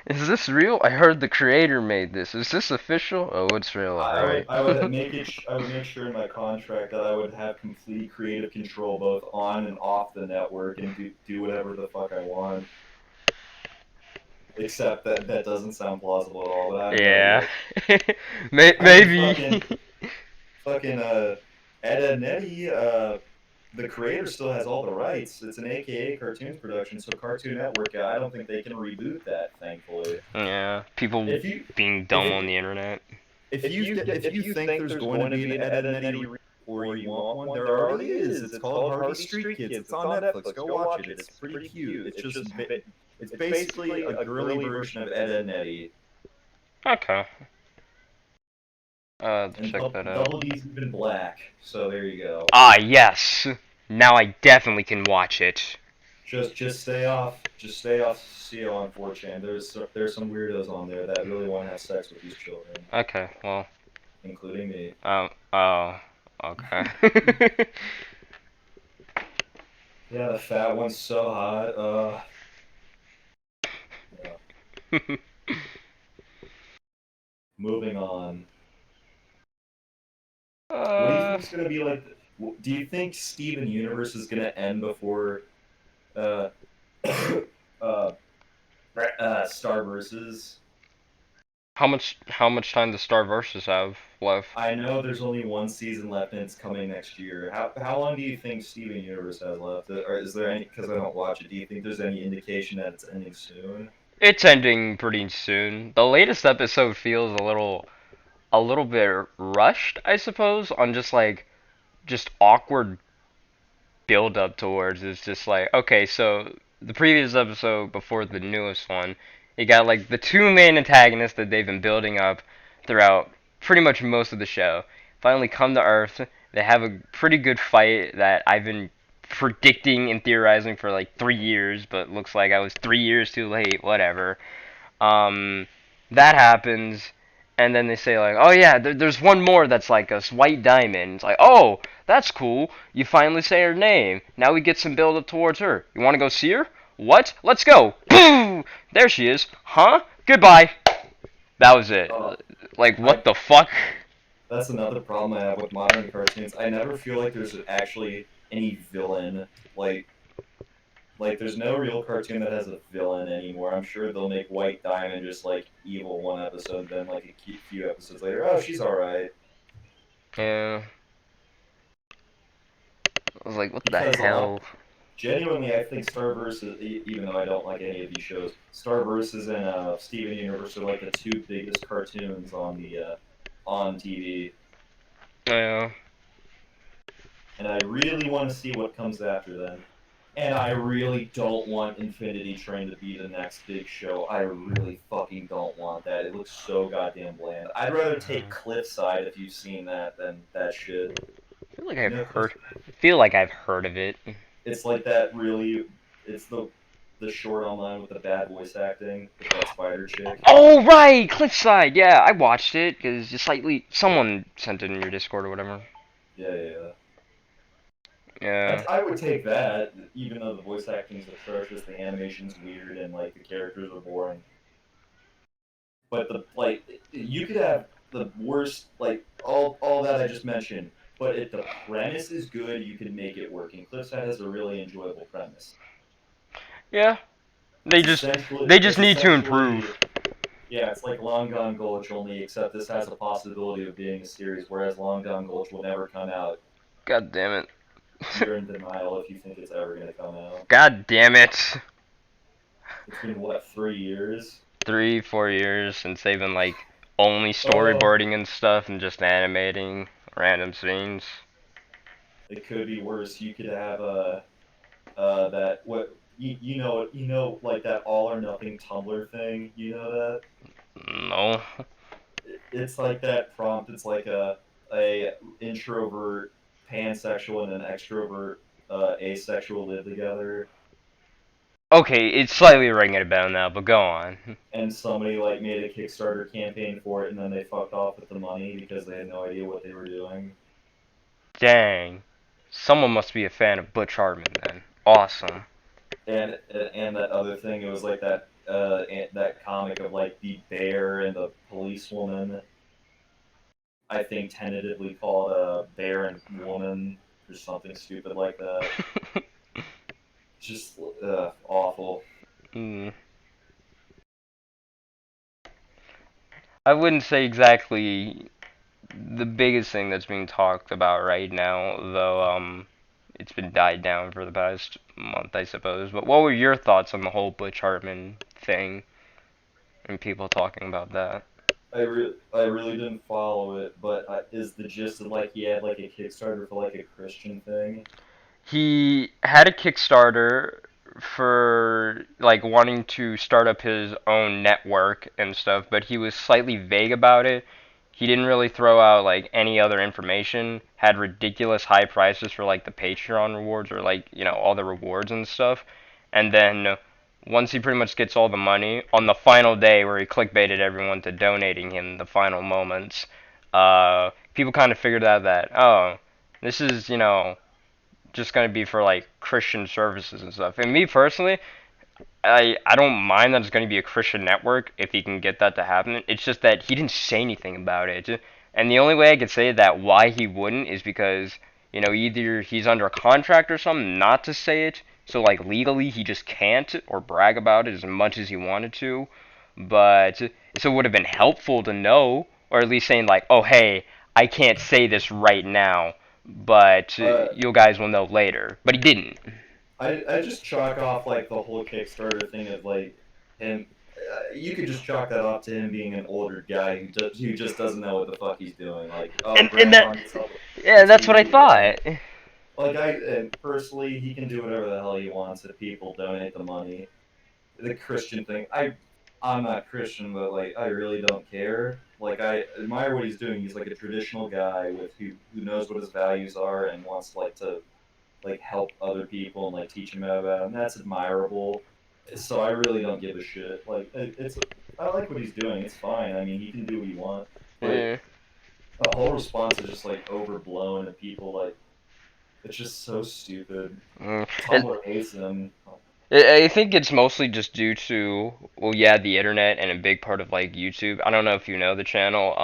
Is this real? I heard the creator made this. Is this official? Oh, it's real, alright. I would make it. I would make sure in my contract that I would have complete creative control both on and off the network and do whatever the fuck I want. Except that doesn't sound plausible at all. But I have no Yeah. idea. I mean, Maybe. fucking Ed, Edd n Eddy. The creator still has all the rights. It's an AKA Cartoons production, so Cartoon Network. I don't think they can reboot that. Thankfully, Yeah. People if you being if dumb on it the internet. if you think there's going to be an Ed, Edd n Eddy or you want one, there already is. It's called Harvey Street Kids. It's on Netflix. Go watch it. It's pretty cute. It's basically a girly version of Ed, Edd n Eddy. Okay. And Check that out. Double D's even black. So there you go. Ah, yes. Now I definitely can watch it. Just stay off. Just stay off CO on 4chan. There's some weirdos on there that really want to have sex with these children, Okay, well. including me. Oh. Okay. Yeah, the fat one's so hot. Yeah. Moving on. What do you uh, think is going to be like? Do you think Steven Universe is going to end before uh, uh, Star Versus? how much time does Star Versus have left? I know there's only one season left and it's coming next year. How long do you think Steven Universe has left? Or is there any? Because I don't watch it. Do you think there's any indication that it's ending soon? It's ending pretty soon. The latest episode feels a little bit rushed, I suppose, on just awkward build up towards. It's just like, okay, so the previous episode before the newest one, you got like the two main antagonists that they've been building up throughout pretty much most of the show finally come to Earth. They have a pretty good fight that I've been predicting and theorizing for like 3 years, but looks like I was 3 years too late. Whatever. Um, that happens, and then they say like, oh yeah, there's one more that's like a white diamond. It's like, oh, that's cool. You finally say her name. Now we get some build up towards her. You want to go see her? What? Let's go. Boom! There she is. Huh? Goodbye. That was it. Uh, Like, I what the fuck? That's another problem I have with modern cartoons. I never feel like there's actually any villain. Like there's no real cartoon that has a villain anymore. I'm sure they'll make White Diamond just like evil one episode, then like a few episodes later, oh, she's all right. Yeah. I was like, what the Because hell? genuinely, I think Starverse, even though I don't like any of these shows, Starverse and Steven Universe are like the two biggest cartoons on TV, Yeah. and I really want to see what comes after them. And I really don't want Infinity Train to be the next big show. I really fucking don't want that. It looks so goddamn bland. I'd rather take Cliffside if you've seen that than that shit. You know, Cliff. I feel like I've heard of it. It's like that really. It's the short online with the bad voice acting with that spider chick. Oh right, Cliffside. Yeah, I watched it because just slightly someone sent it in your Discord or whatever. Yeah, yeah, yeah. Yeah. I would take that, even though the voice acting is atrocious, the animation's weird, and like the characters are boring. But the like, you could have the worst, like all that I just mentioned, but if the premise is good, you can make it work. And Cliffside has a really enjoyable premise. Yeah. They It's just essentially they just it's need to improve. essentially yeah, it's like Long Gone Gulch only, except this has a possibility of being a series, whereas Long Gone Gulch will never come out. God damn it. You're in denial if you think it's ever going to come out. God damn it. It's been what 3 years? 3, 4 years since they've been like only Oh, storyboarding and stuff and just animating random scenes. it could be worse. You could have that what you know like that all or nothing Tumblr thing. You know that No. it's like that prompt. It's like a introvert pansexual and an extrovert asexual live together, Okay, it's slightly ringing a bell now, but go on. and somebody like made a Kickstarter campaign for it, and then they fucked off with the money because they had no idea what they were doing. Dang. Someone must be a fan of Butch Hartman then. Awesome. And that other thing, it was like that comic of like the bear and the policewoman. I think tentatively called Bear and Woman or something stupid like that. Just awful. Mm. I wouldn't say exactly the biggest thing that's being talked about right now, though it's been died down for the past month, I suppose. But what were your thoughts on the whole Butch Hartman thing and people talking about that? I really didn't follow it, but is the gist of like he had like a Kickstarter for like a Christian thing? He had a Kickstarter for like wanting to start up his own network and stuff, but he was slightly vague about it. He didn't really throw out like any other information. Had ridiculous high prices for like the Patreon rewards or like, all the rewards and stuff. And then once he pretty much gets all the money on the final day where he clickbaited everyone to donating him the final moments, people kind of figured out that, oh, this is, just gonna be for like Christian services and stuff. And me personally, I don't mind that it's gonna be a Christian network if he can get that to happen. It's just that he didn't say anything about it. And the only way I could say that why he wouldn't is because, either he's under a contract or something not to say it, so like legally he just can't or brag about it as much as he wanted to. But so it would have been helpful to know, or at least saying like, oh hey, I can't say this right now, but Uh, you guys will know later. But he didn't. I just chalk off like the whole Kickstarter thing of like him. You could just chalk that off to him being an older guy who just doesn't know what the fuck he's doing. Like, oh, And that, grandpa needs help with yeah, the that's what I TV, and thought. like and personally, he can do whatever the hell he wants if people donate the money. The Christian thing, I'm not Christian, but like I really don't care. Like I admire what he's doing. He's like a traditional guy with who knows what his values are and wants like to like help other people and like teach them about it. And that's admirable. So I really don't give a shit. Like it's I like what he's doing. It's fine. I mean, he can do what he wants, but Yeah. the whole response is just like overblown and people like it's just so stupid. Mm. And Tumblr hates him. I think it's mostly just due to, well, yeah, the internet and a big part of like YouTube. I don't know if you know the channel,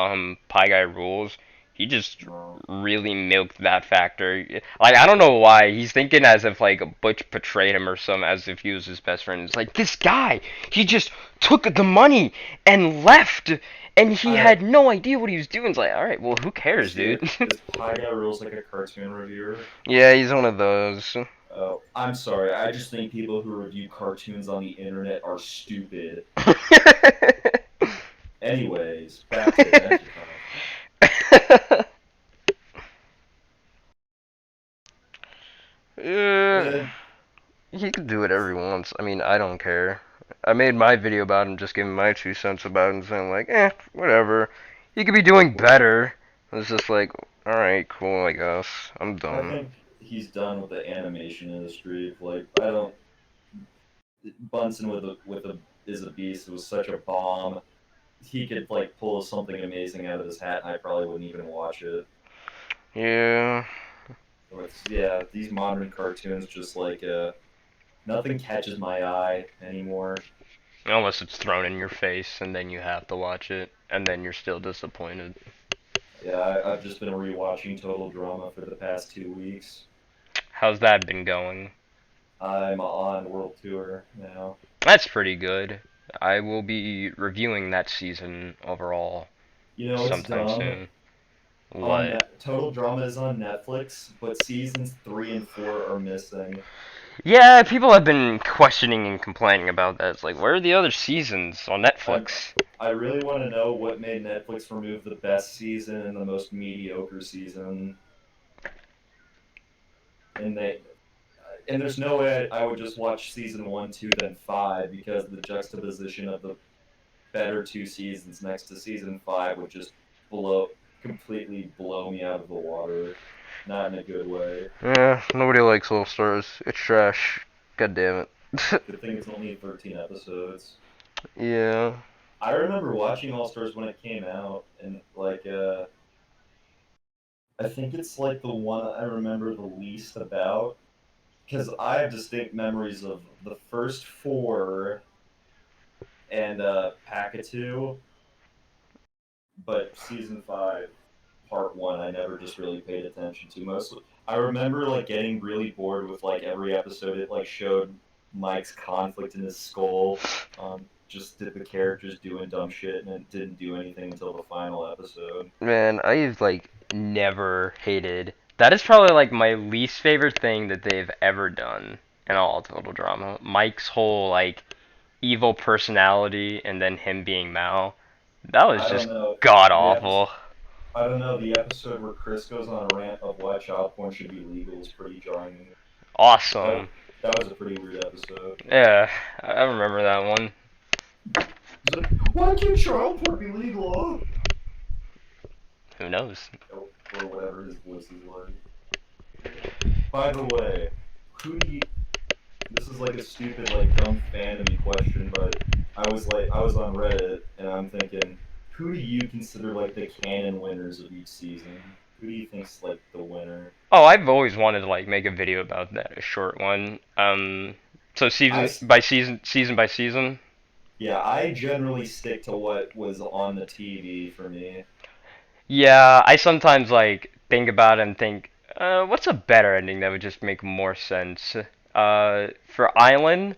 Pie Guy Rules. He just No. really milked that factor. Like I don't know why he's thinking as if like Butch betrayed him or some, as if he was his best friend. It's like this guy, he just took the money and left, and he Uh, had no idea what he was doing. It's like, all right, well, who cares, dude? is Pie Guy Rules like a cartoon reviewer? Yeah, he's one of those. Oh, I'm sorry. I just think people who review cartoons on the internet are stupid. Anyways, back to Adventure Time. uh, Eh, he can do whatever he wants. I mean, I don't care. I made my video about him, just giving my 2 cents about it, and saying like, whatever. He could be doing what, better. It's just like, Alright, cool, I guess. I'm I done. think he's done with the animation industry. Like I don't Bunsen with a is a beast. It was such a bomb. He could like pull something amazing out of his hat, and I probably wouldn't even watch it. Yeah. So it's yeah, these modern cartoons just like nothing catches my eye anymore. Unless it's thrown in your face and then you have to watch it and then you're still disappointed. Yeah, I've just been rewatching Total Drama for the past 2 weeks. How's that been going? I'm on world tour now. That's pretty good. I will be reviewing that season overall You know, it's sometime dumb. soon. What? Total Drama is on Netflix, but seasons 3 and 4 are missing. Yeah, people have been questioning and complaining about that. It's like, where are the other seasons on I Netflix? I really want to know what made Netflix remove the best season and the most mediocre season. And they and there's no way I would just watch season 1, 2, then 5 because the juxtaposition of the better 2 seasons next to season 5 would just blow completely blow me out of the water. Not in a good way. Yeah, nobody likes All Stars. It's trash. God damn it. Good thing it's only 13 episodes. Yeah. I remember watching All Stars when it came out, and like I think it's like the one I remember the least about because I have distinct memories of the first four and Packatu, but season 5, part 1, I never just really paid attention to. Mostly, I remember like getting really bored with like every episode. It like showed Mike's conflict in his skull. Just did the characters doing dumb shit, and it didn't do anything until the final episode. Man, I've like never hated. That is probably like my least favorite thing that they've ever done in all Total Drama. Mike's whole like evil personality and then him being Mal. That was I don't just know god the episode. awful. I don't know the episode where Chris goes on a rant of why child porn should be legal is pretty jarring. That Awesome. that was a pretty weird episode. Yeah, I remember that one. He's like, why can't child porn be legal? Who knows? Or whatever his voice is like. By the way, who do you? This is like a stupid, like dumb fandom question, but I was on Reddit and I'm thinking, who do you consider like the canon winners of each season? Who do you think's like the winner? Oh, I've always wanted to like make a video about that, a short one. So I season by season. Yeah, I generally stick to what was on the TV for me. Yeah, I sometimes like think about it and think, what's a better ending that would just make more sense? For Island,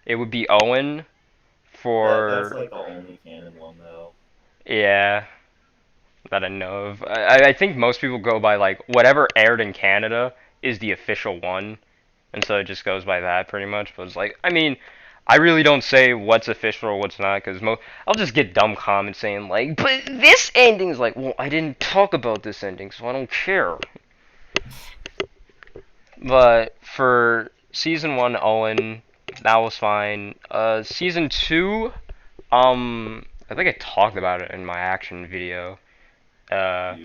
it would be Owen. That's For like the only canon one though. yeah, that I know of. I think most people go by like whatever aired in Canada is the official one, and so it just goes by that pretty much. But it's like, I mean, I really don't say what's official or what's not because I'll just get dumb comments saying like, but this ending's like, well, I didn't talk about this ending, so I don't care. But for season one, Owen, that was fine. Season two, I think I talked about it in my action video. Uh,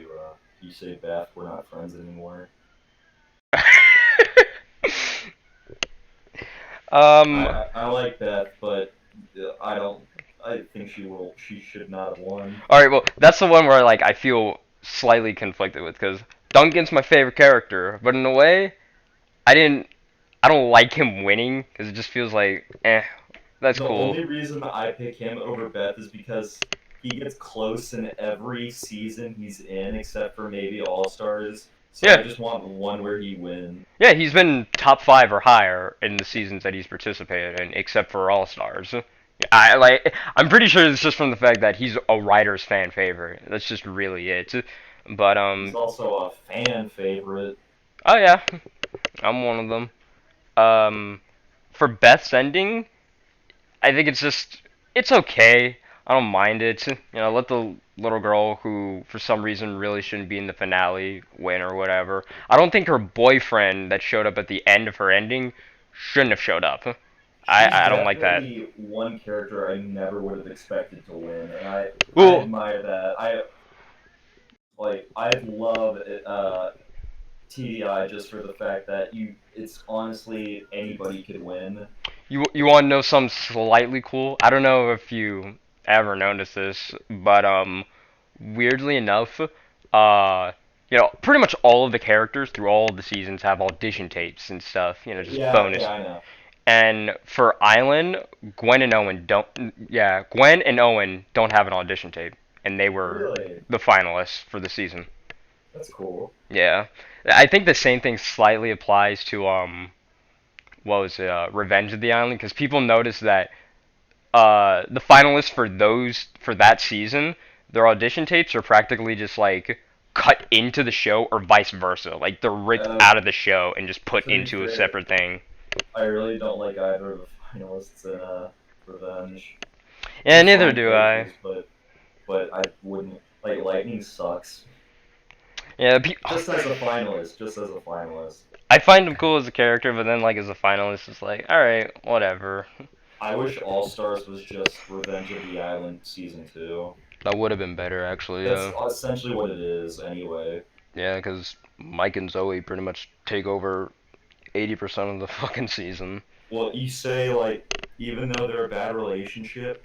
You say Beth, we're not friends anymore. um, I like Beth, but I don't. I think she should not have won. all right, well, that's the one where like I feel slightly conflicted with because Duncan's my favorite character, but in a way, I didn't, I don't like him winning because it just feels like, that's The cool. only reason I pick him over Beth is because he gets close in every season he's in, except for maybe All Stars. So I Yeah, just want one where he wins. yeah, he's been top five or higher in the seasons that he's participated in, except for All Stars. I like. I'm pretty sure it's just from the fact that he's a writer's fan favorite. That's just really it. But He's also a fan favorite. oh yeah, I'm one of them. Um, for Beth's ending, I think it's okay. I don't mind it. You know, let the little girl who for some reason really shouldn't be in the finale win or whatever. I don't think her boyfriend that showed up at the end of her ending shouldn't have showed up. She's I don't like that. definitely one character I never would have expected to win, and I Well, admire that. Like I love it, TDI just for the fact that it's honestly anybody could win. You want to know something slightly cool? I don't know if you ever noticed this, but weirdly enough, pretty much all of the characters through all of the seasons have audition tapes and stuff. Just Yeah, bonus. yeah, I know. And for Island, Gwen and Owen don't. Yeah, Gwen and Owen don't have an audition tape, and they were Really, the finalists for the season. that's cool. Yeah, I think the same thing slightly applies to what was it, Revenge of the Island, because people noticed that the finalists for that season, their audition tapes are practically just like cut into the show or vice versa. Like they're ripped Uh, out of the show and just put to be into a fair, separate thing. I really don't like either of the finalists in Revenge. Yeah, They're neither fine do I. characters, but I wouldn't like Lightning sucks. Yeah, Just as a finalist, just as a finalist. I find him cool as a character, but then like as a finalist, it's like, all right, whatever. I wish All Stars was just Revenge of the Island season 2. That would have been better, actually. That's essentially what it is, anyway. Yeah, because Mike and Zoe pretty much take over 80% of the fucking season. Well, you say like, even though they're a bad relationship,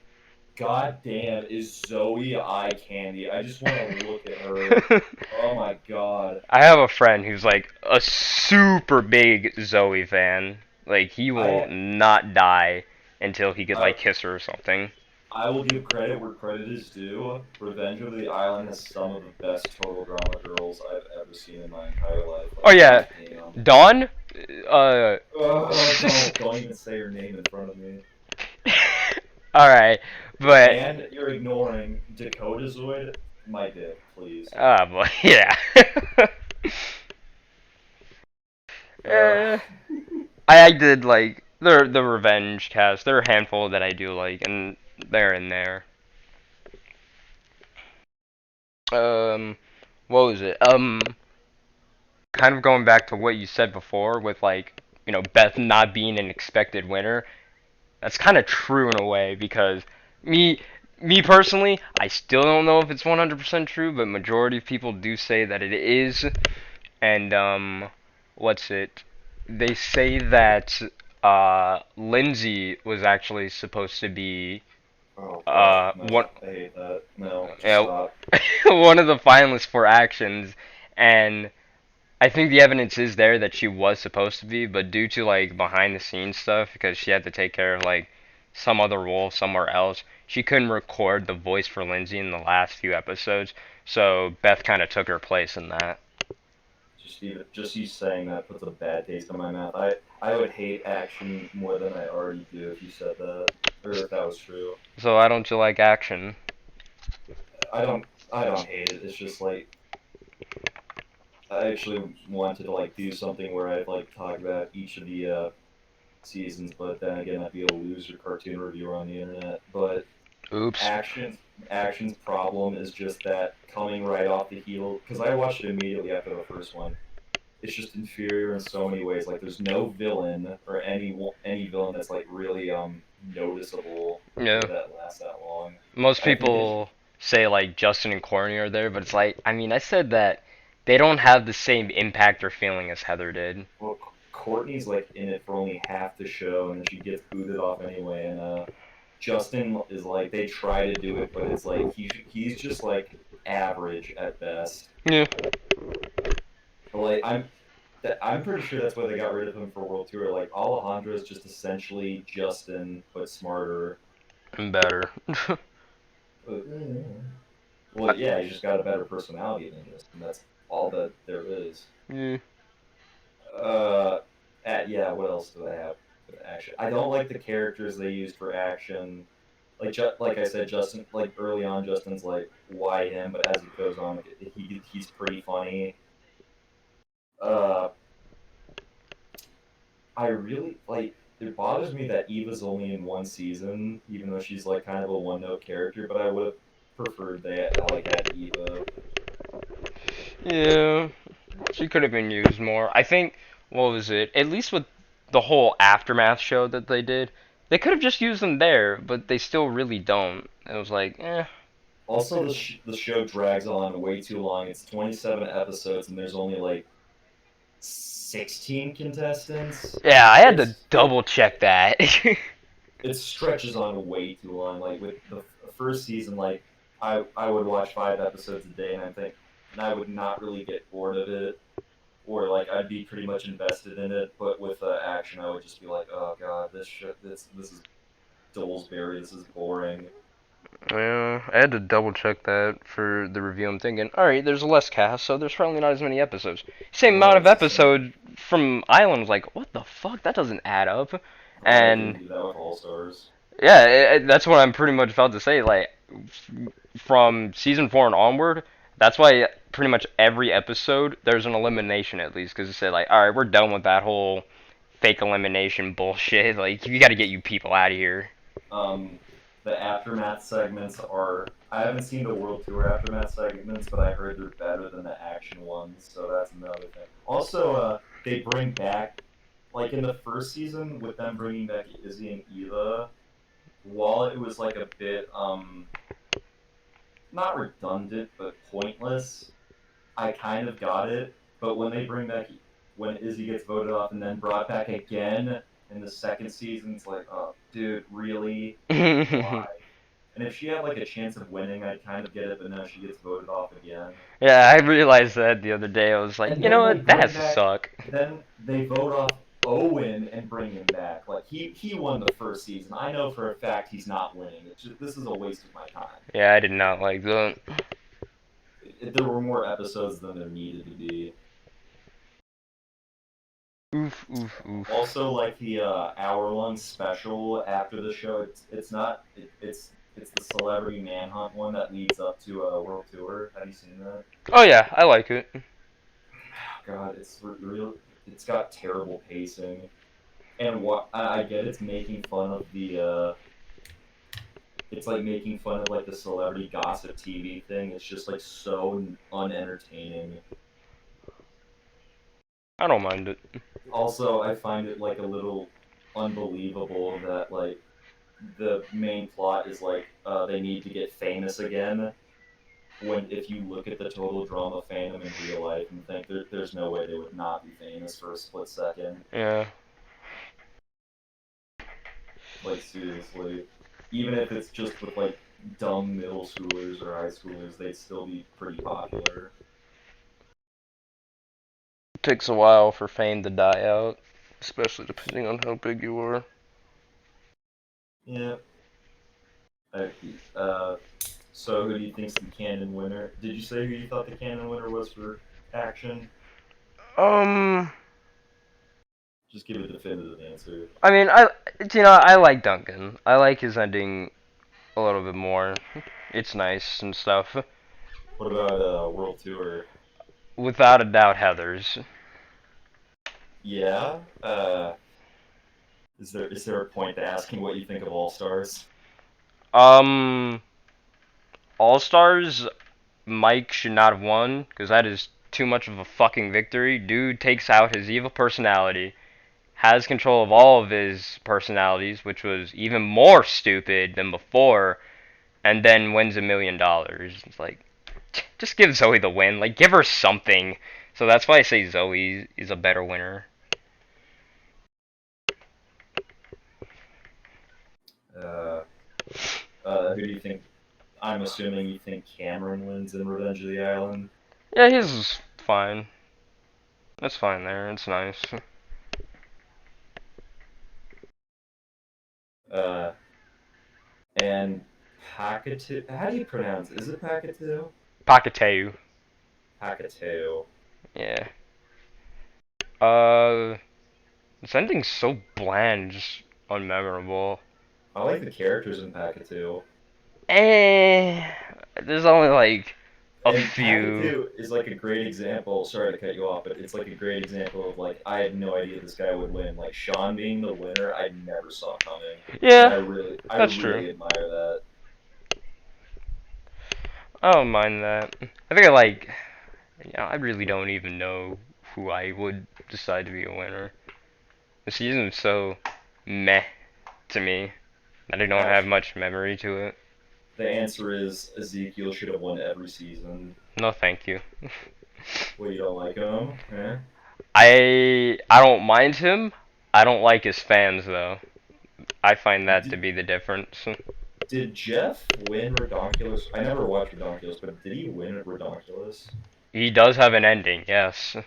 god damn, is Zoe eye candy. I just want to look at her. Oh my god. I have a friend who's like a super big Zoe fan. Like he will I not die until he could I like kiss her or something. I will give credit where credit is due. Revenge of the Island has some of the best total drama girls I've ever seen in my entire life. Oh Like, yeah, god damn. Dawn. Uh. Oh, don't even say her name in front of me. All right, but And you're ignoring Dakota Zoid, my dick, please. boy, yeah. Uh, Eh, I did like the Revenge cast. There are a handful that I do like, and they're in there. Um, what was it? Kind of going back to what you said before with like Beth not being an expected winner. That's kind of true in a way because me me personally, I still don't know if it's 100% true, but majority of people do say that it is. And what's it? They say that Lindsay was actually supposed to be oh god, no, one I hate that. No, just uh, stop. one of the finalists for actions, and I think the evidence is there that she was supposed to be, but due to like behind the scenes stuff, because she had to take care of like some other role somewhere else, she couldn't record the voice for Lindsay in the last few episodes. So Beth kind of took her place in that. Just you saying that puts a bad taste in my mouth. I would hate action more than I already do if you said that, or if that was true. So why don't you like action? I don't I don't hate it. It's just like I actually wanted to like do something where I'd like talk about each of the seasons, but then again, I'd be a loser cartoon reviewer on the internet. But Oops. action action's problem is just that coming right off the heel, because I watched it immediately after the first one. It's just inferior in so many ways. Like there's no villain or any villain that's like really noticeable Yeah. or that lasts that long. Most I think it's people say like Justin and Corny are there, but it's like I mean I said that they don't have the same impact or feeling as Heather did. well, Courtney's like in it for only half the show, and then she gets booted off anyway. And Justin is like they try to do it, but it's like he's just like average at best. Yeah. But like I'm pretty sure that's why they got rid of him for World Tour. Like Alejandro is just essentially Justin but smarter. I'm better. But, well, yeah, he's just got a better personality than Justin. That's all that there is. Yeah. Uh, yeah. What else do I have with action? I don't like the characters they used for action. Like I said, Justin. Like early on, Justin's like why him, but as it goes on, he's pretty funny. Uh, I really like. It bothers me that Eva's only in one season, even though she's like kind of a one-note character. But I would have preferred they like had Eva. Yeah. She could have been used more. I think what was it? At least with the whole aftermath show that they did, they could have just used them there, but they still really don't. It was like, eh. Also, the show drags on way too long. It's 27 episodes, and there's only like 16 contestants. Yeah, I had to It's it double check that. it stretches on way too long. Like with the first season, like I would watch 5 episodes a day, and I would not really get bored of it, or like I'd be pretty much invested in it. But with action, I would just be like, oh god, this is Dillsbury. This is boring. Yeah, I had to double check that for the review. I'm thinking, alright, there's less cast, so there's probably not as many episodes. Same amount No, of it's the same. episode from Island was like, what the fuck? That doesn't add up. Oh, they didn't And do that with All Stars. yeah, that's what I'm pretty much about to say. Like, from season 4 and onward, that's why pretty much every episode there's an elimination at least, because it said, like, alright, we're done with that whole fake elimination bullshit. Like, you gotta get you people out of here. Um, the aftermath segments are. I haven't seen the World Tour aftermath segments, but I heard they're better than the action ones, so that's another thing. Also, they bring back, like in the first season, with them bringing back Izzy and Eva. While it was like a bit not redundant but pointless, I kind of got it. But when they bring back when Izzy gets voted off and then brought back again in the second season, it's like, oh, dude, really? Why? And if she had like a chance of winning, I'd kind of get it, but no, she gets voted off again. Yeah, I realized that the other day. I was like, And you know then they what? That bring has to back, suck. then they vote off Owen and bring him back. Like he won the first season. I know for a fact he's not winning. It's just, this is a waste of my time. Yeah, I did not like that. There were more episodes than there needed to be. Oof, oof, oof. Also, like the hour-long special after the show, it's not it's the Celebrity Manhunt one that leads up to a World Tour. Have you seen that? Oh yeah, I like it. God, it's real. It's got terrible pacing, and what I get, it's making fun of the. It's like making fun of like the celebrity gossip TV thing. It's just like so unentertaining. I don't mind it. Also, I find it like a little unbelievable that like the main plot is like they need to get famous again. When if you look at the total drama fandom in real life and think there's no way they would not be famous for a split second. Yeah. Like seriously, even if it's just with like dumb middle schoolers or high schoolers, they'd still be pretty popular. It takes a while for fame to die out, especially depending on how big you are. Yeah. I, uh, so who do you think's the canon winner? Did you say who you thought the canon winner was for action? Um, Just give a definitive answer. I mean, I like Duncan. I like his ending a little bit more. It's nice and stuff. What about World Tour? Without a doubt, Heather's. Yeah. Is there a point to asking what you think of All Stars? Um, All Stars, Mike should not have won because that is too much of a fucking victory. Dude takes out his evil personality, has control of all of his personalities, which was even more stupid than before, and then wins $1 million. It's like, just give Zoe the win. Like, give her something. So that's why I say Zoe is a better winner. Uh, who do you think? I'm assuming you think Cameron wins in Revenge of the Island. Yeah, his is fine. It's fine there. It's nice. Uh, and Pakatu. How do you pronounce it? Is it Pakatu? Pakateu. Pakatu. Yeah. This ending's so bland, just unmemorable. I like the characters in Pakatu. Eh, there's only like a And few. Pakatu is like a great example. Sorry to cut you off, but it's like a great example of like I had no idea this guy would win. Like Sean being the winner, I never saw coming, and Yeah, I that's true. really admire that. I don't mind that. I think I like. Yeah, I really don't even know who I would decide to be a winner. The season's so meh to me that I don't have Act- much memory to it. The answer is Ezekiel should have won every season. No, thank you. Well, you don't like him, eh? I don't mind him. I don't like his fans though. I find that to Did, be the difference. did Jeff win Redonkulous? I never watched Redonkulous, but did he win Redonkulous? He does have an ending, yes.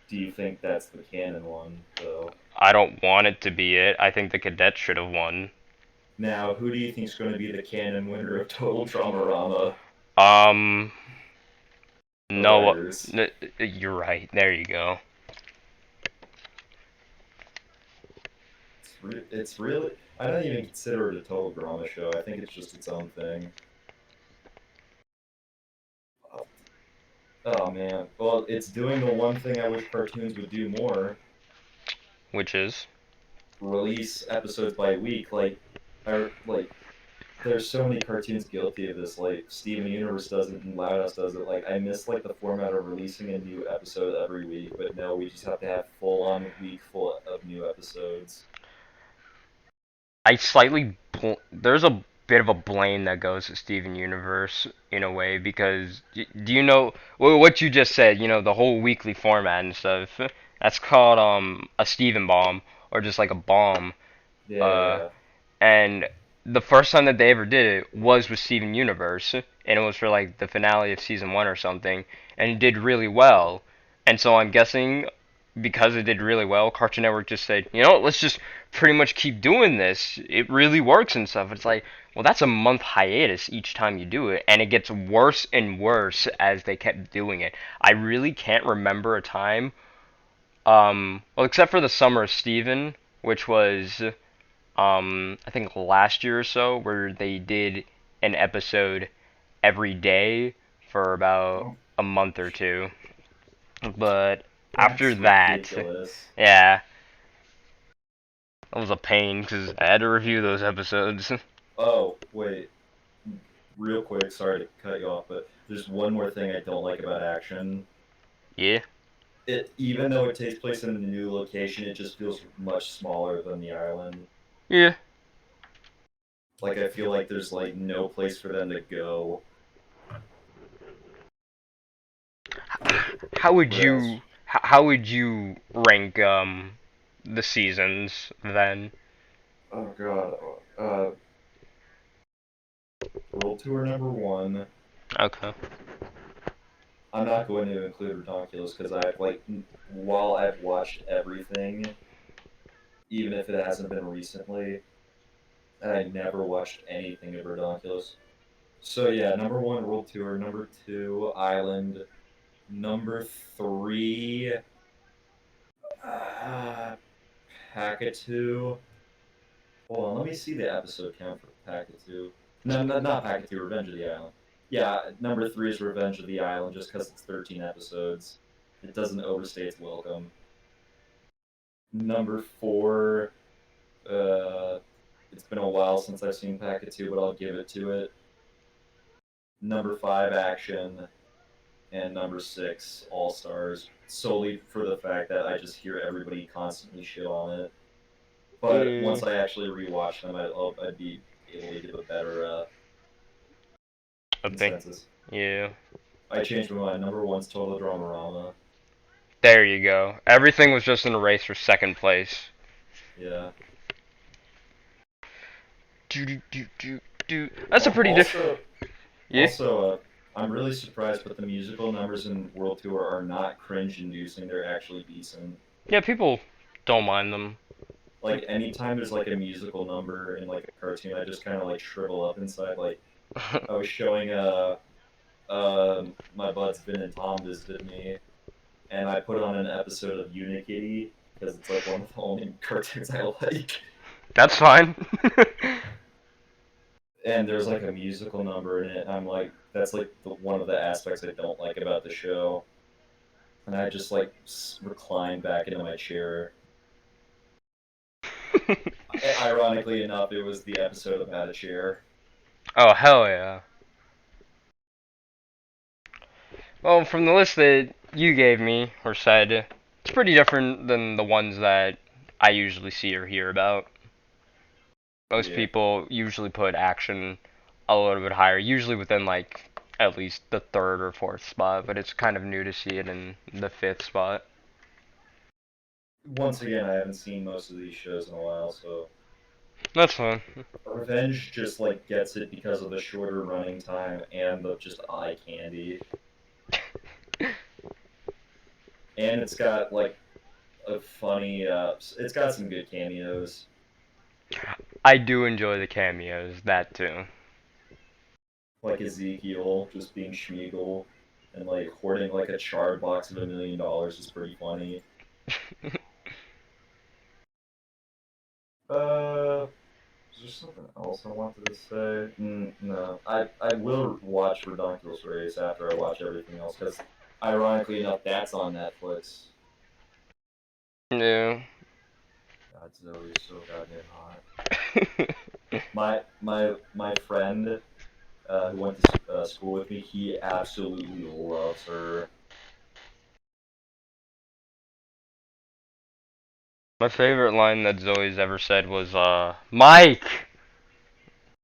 Do you think that's the canon one, though? I don't want it to be it. I think the cadets should have won. Now, who do you think is going to be the canon winner of Total Dramarama? Um, The no, writers. you're right. There you go. It's really. I don't even consider it a total drama show. I think it's just its own thing. Oh man. Well, it's doing the one thing I wish cartoons would do more: Which is release episodes by week. Like there's so many cartoons guilty of this. Like Steven Universe does it and Loud House does it. Like I miss like the format of releasing a new episode every week, but no, we just have to have full on week full of new episodes. I slightly there's a bit of a blame that goes to Steven Universe in a way because do you know what you just said? You know the whole weekly format and stuff. That's called a Steven bomb or just like a bomb. Yeah, Uh, yeah. and the first time that they ever did it was with Steven Universe, and it was for like the finale of season one or something, and it did really well. And so I'm guessing because it did really well, Cartoon Network just said, you know, let's just pretty much keep doing this. It really works and stuff. It's like, well, that's a month hiatus each time you do it, and it gets worse and worse as they kept doing it. I really can't remember a time, well, except for the Summer of Steven, which was I think last year or so, where they did an episode every day for about Oh, a month or two. But after that's that, ridiculous. yeah, that was a pain because I had to review those episodes. Oh, wait. Real quick, sorry to cut you off, but there's one more thing I don't like about Action. Yeah, It even though it takes place in a new location, it just feels much smaller than the island. yeah. Like I feel like there's like no place for them to go. How would Whereas, you how would you rank the seasons then? oh god, World Tour number one. Okay. I'm not going to include Redonkulous because I've like while I've watched everything, even if it hasn't been recently, I never watched anything of Redonkulous. So yeah, number one, World Tour. Number two, Island. Number three, uh, Packatoo. Hold on, let me see the episode count for Packatoo. No, no, not Packatoo, Revenge of the Island. Yeah, number three is Revenge of the Island just because it's 13 episodes. It doesn't overstay its welcome. Number four, it's been a while since I've seen Packatoo, but I'll give it to it. Number five, Action. And number six, All Stars, solely for the fact that I just hear everybody constantly shit on it. But Yeah. once I actually rewatch them, I'd be able to give a better A big. consensus. Yeah. I changed my mind. Number one's Total Dramarama. There you go. Everything was just in a race for second place. Yeah. Do do do do do. That's a pretty different. Also, Yeah. I'm really surprised, but the musical numbers in World Tour are not cringe-inducing. They're actually decent. Yeah, people don't mind them. Like anytime there's like a musical number in like a cartoon, I just kind of like shrivel up inside. Like I was showing my buds Vin and Tom visited me, and I put on an episode of Unikitty because it's like one of the only cartoons I like. That's fine. And there's like a musical number in it. I'm like, that's like one of the aspects I don't like about the show. And I just like recline back into my chair. Ironically enough, it was the episode about a chair. Oh hell yeah. Well, from the list that you gave me or said, it's pretty different than the ones that I usually see or hear about. Most Yeah. people usually put action a little bit higher, usually within like at least the third or fourth spot, but it's kind of new to see it in the fifth spot. Once again, I haven't seen most of these shows in a while, so That's fun. Revenge just like gets it because of the shorter running time and the just eye candy. And it's got like a funny it's got some good cameos. I do enjoy the cameos, that too. Like Ezekiel just being Schmeagle and like hoarding like a charred box of $1 million is pretty funny. Uh, is there something else I wanted to say? No, I will watch Redonkulous Race after I watch everything else because, ironically enough, that's on Netflix. Yeah. God, Zoe's so goddamn hot. My friend who went to school with me, he absolutely loves her. My favorite line that Zoe's ever said was, Mike!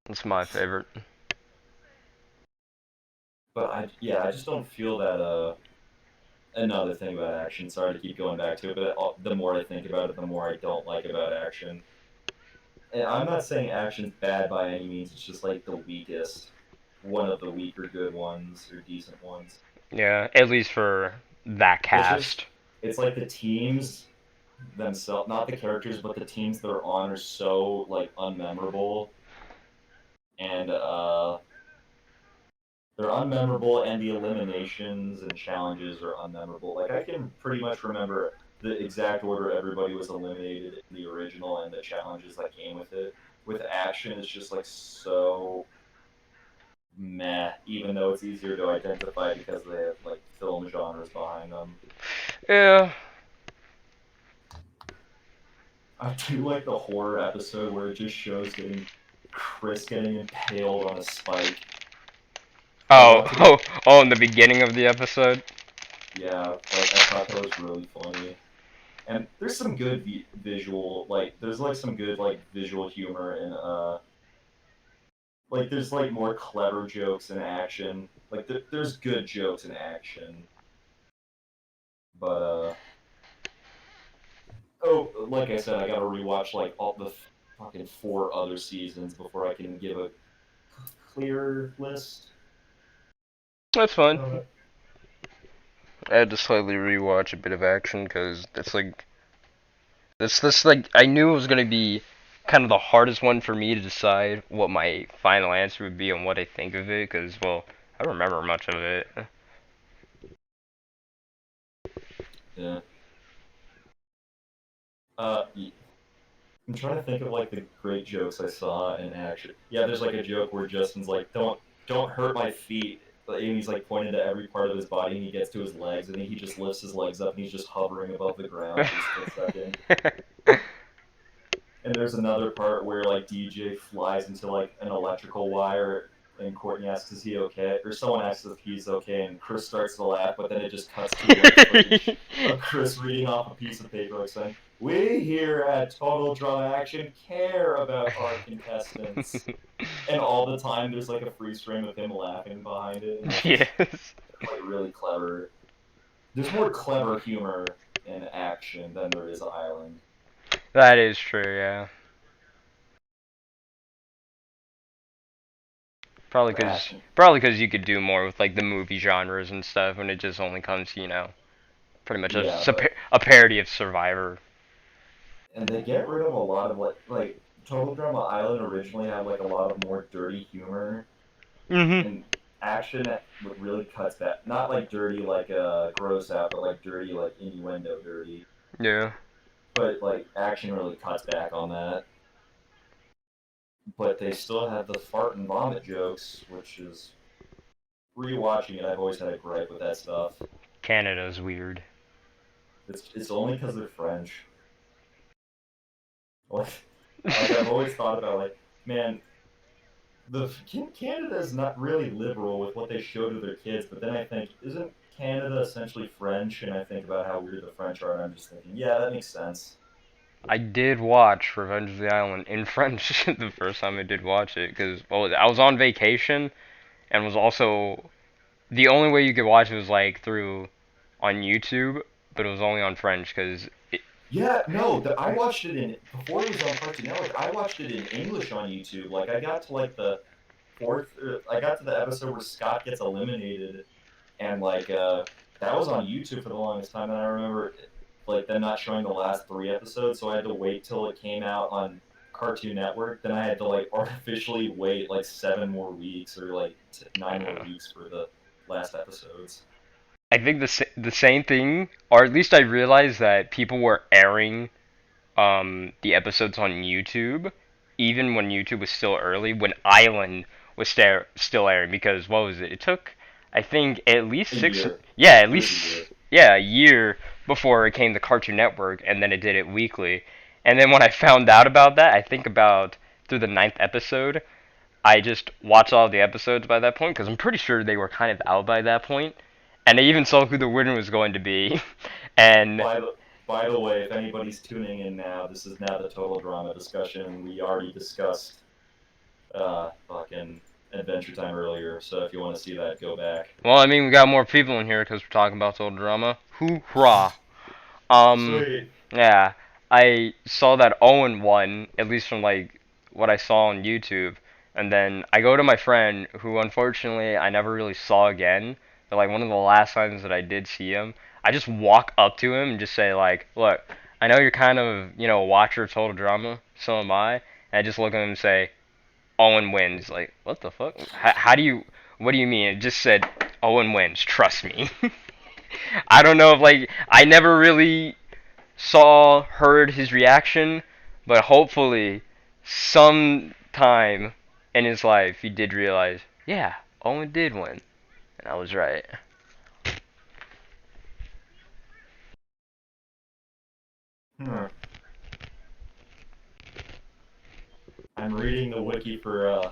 That's my favorite. But I just don't feel that another thing about action. Sorry to keep going back to it, but the more I think about it, the more I don't like about action. And I'm not saying action's bad by any means. It's just like the weakest, one of the weaker good ones or decent ones. Yeah, at least for that It's just cast. it's like the teams themselves, not the characters, but the teams they're on are so like unmemorable and they're unmemorable, and the eliminations and challenges are unmemorable. Like I can pretty much remember the exact order everybody was eliminated in the original and the challenges that came with it. With action, it's just like so meh, even though it's easier to identify because they have like film genres behind them. Yeah. I do like the horror episode where it just shows Chris getting impaled on a spike. I Oh, watched it. oh, oh, in the beginning of the episode? Yeah, like I thought that was really funny. And there's some good visual, like there's like some good like visual humor and like there's like more clever jokes in action. Like there's good jokes in action, but oh, like I said, I gotta rewatch like all the fucking 4 other seasons before I can give a clear list That's fun. of it. I had to slightly rewatch a bit of action because it's like this like I knew it was gonna be kind of the hardest one for me to decide what my final answer would be and what I think of it because well I don't remember much of it. Yeah. Uh, I'm trying to think of like the great jokes I saw in action. Yeah, there's like a joke where Justin's like, don't hurt my feet," and he's like pointing to every part of his body, and he gets to his legs, and he just lifts his legs up, and he's just hovering above the ground for a split second. And there's another part where like DJ flies into like an electrical wire, and Courtney asks, "Is he okay?" Or someone asks if he's okay, and Chris starts to laugh, but then it just cuts to like footage of Chris reading off a piece of paper, like saying, "We here at Total Drama Action care about our contestants." And all the time, there's like a freeze frame of him laughing behind it, and it's just Yes. like really clever. There's more clever humor in action than there is Island. That is true, yeah. Probably But because action, probably because you could do more with like the movie genres and stuff when it just only comes, pretty much yeah, but a parody of Survivor. and they get rid of a lot of like Total Drama Island originally had like a lot of more dirty humor Mhm. and action that really cuts back. Not like dirty like gross out, but like dirty like innuendo dirty. Yeah. But like action really cuts back on that. But they still have the fart and vomit jokes, which is rewatching it. I've always had a gripe with that stuff. Canada's weird. It's only because they're French. Like like I've always thought about like man, the Canada is not really liberal with what they show to their kids, but then I think, isn't Canada essentially French? And I think about how weird the French are, and I'm just thinking, yeah, that makes sense. I did watch Revenge of the Island in French the first time I did watch it because I was on vacation and was also the only way you could watch it was like through on YouTube, but it was only on French because Yeah, no, I watched it in before it was on Cartoon Network. I watched it in English on YouTube. Like I got to like the I got to the episode where Scott gets eliminated, and that was on YouTube for the longest time. And I remember like them not showing the last three episodes, so I had to wait till it came out on Cartoon Network. Then I had to like artificially wait like 7 more weeks or like 9 more weeks for the last episodes. I think the same thing, or at least I realized that people were airing the episodes on YouTube, even when YouTube was still early, when Island was still airing. Because what was it? It took, I think, at least A six, year. yeah, at It was a least year. yeah, a year before it came to Cartoon Network, and then it did it weekly. And then when I found out about that, I think about through the ninth episode, I just watched all the episodes by that point because I'm pretty sure they were kind of out by that point, and I even saw who the winner was going to be, and By the by the way, if anybody's tuning in now, this is now the total drama discussion. We already discussed fucking Adventure Time earlier, so if you want to see that, go back. well, I mean, we got more people in here because we're talking about total drama. Hoorah! Um, Sweet. yeah, I saw that Owen won, at least from like what I saw on YouTube, and then I go to my friend, who unfortunately I never really saw again. But like one of the last times that I did see him, I just walk up to him and just say like, "Look, I know you're kind of a watcher of total drama, so am I." And I just look at him and say, "Owen wins." Like, what the fuck? How do you? What do you mean? It just said Owen wins. Trust me. I don't know if like I never really heard his reaction, but hopefully sometime in his life he did realize, yeah, Owen did win, and I was right. Hmm. I'm reading the wiki for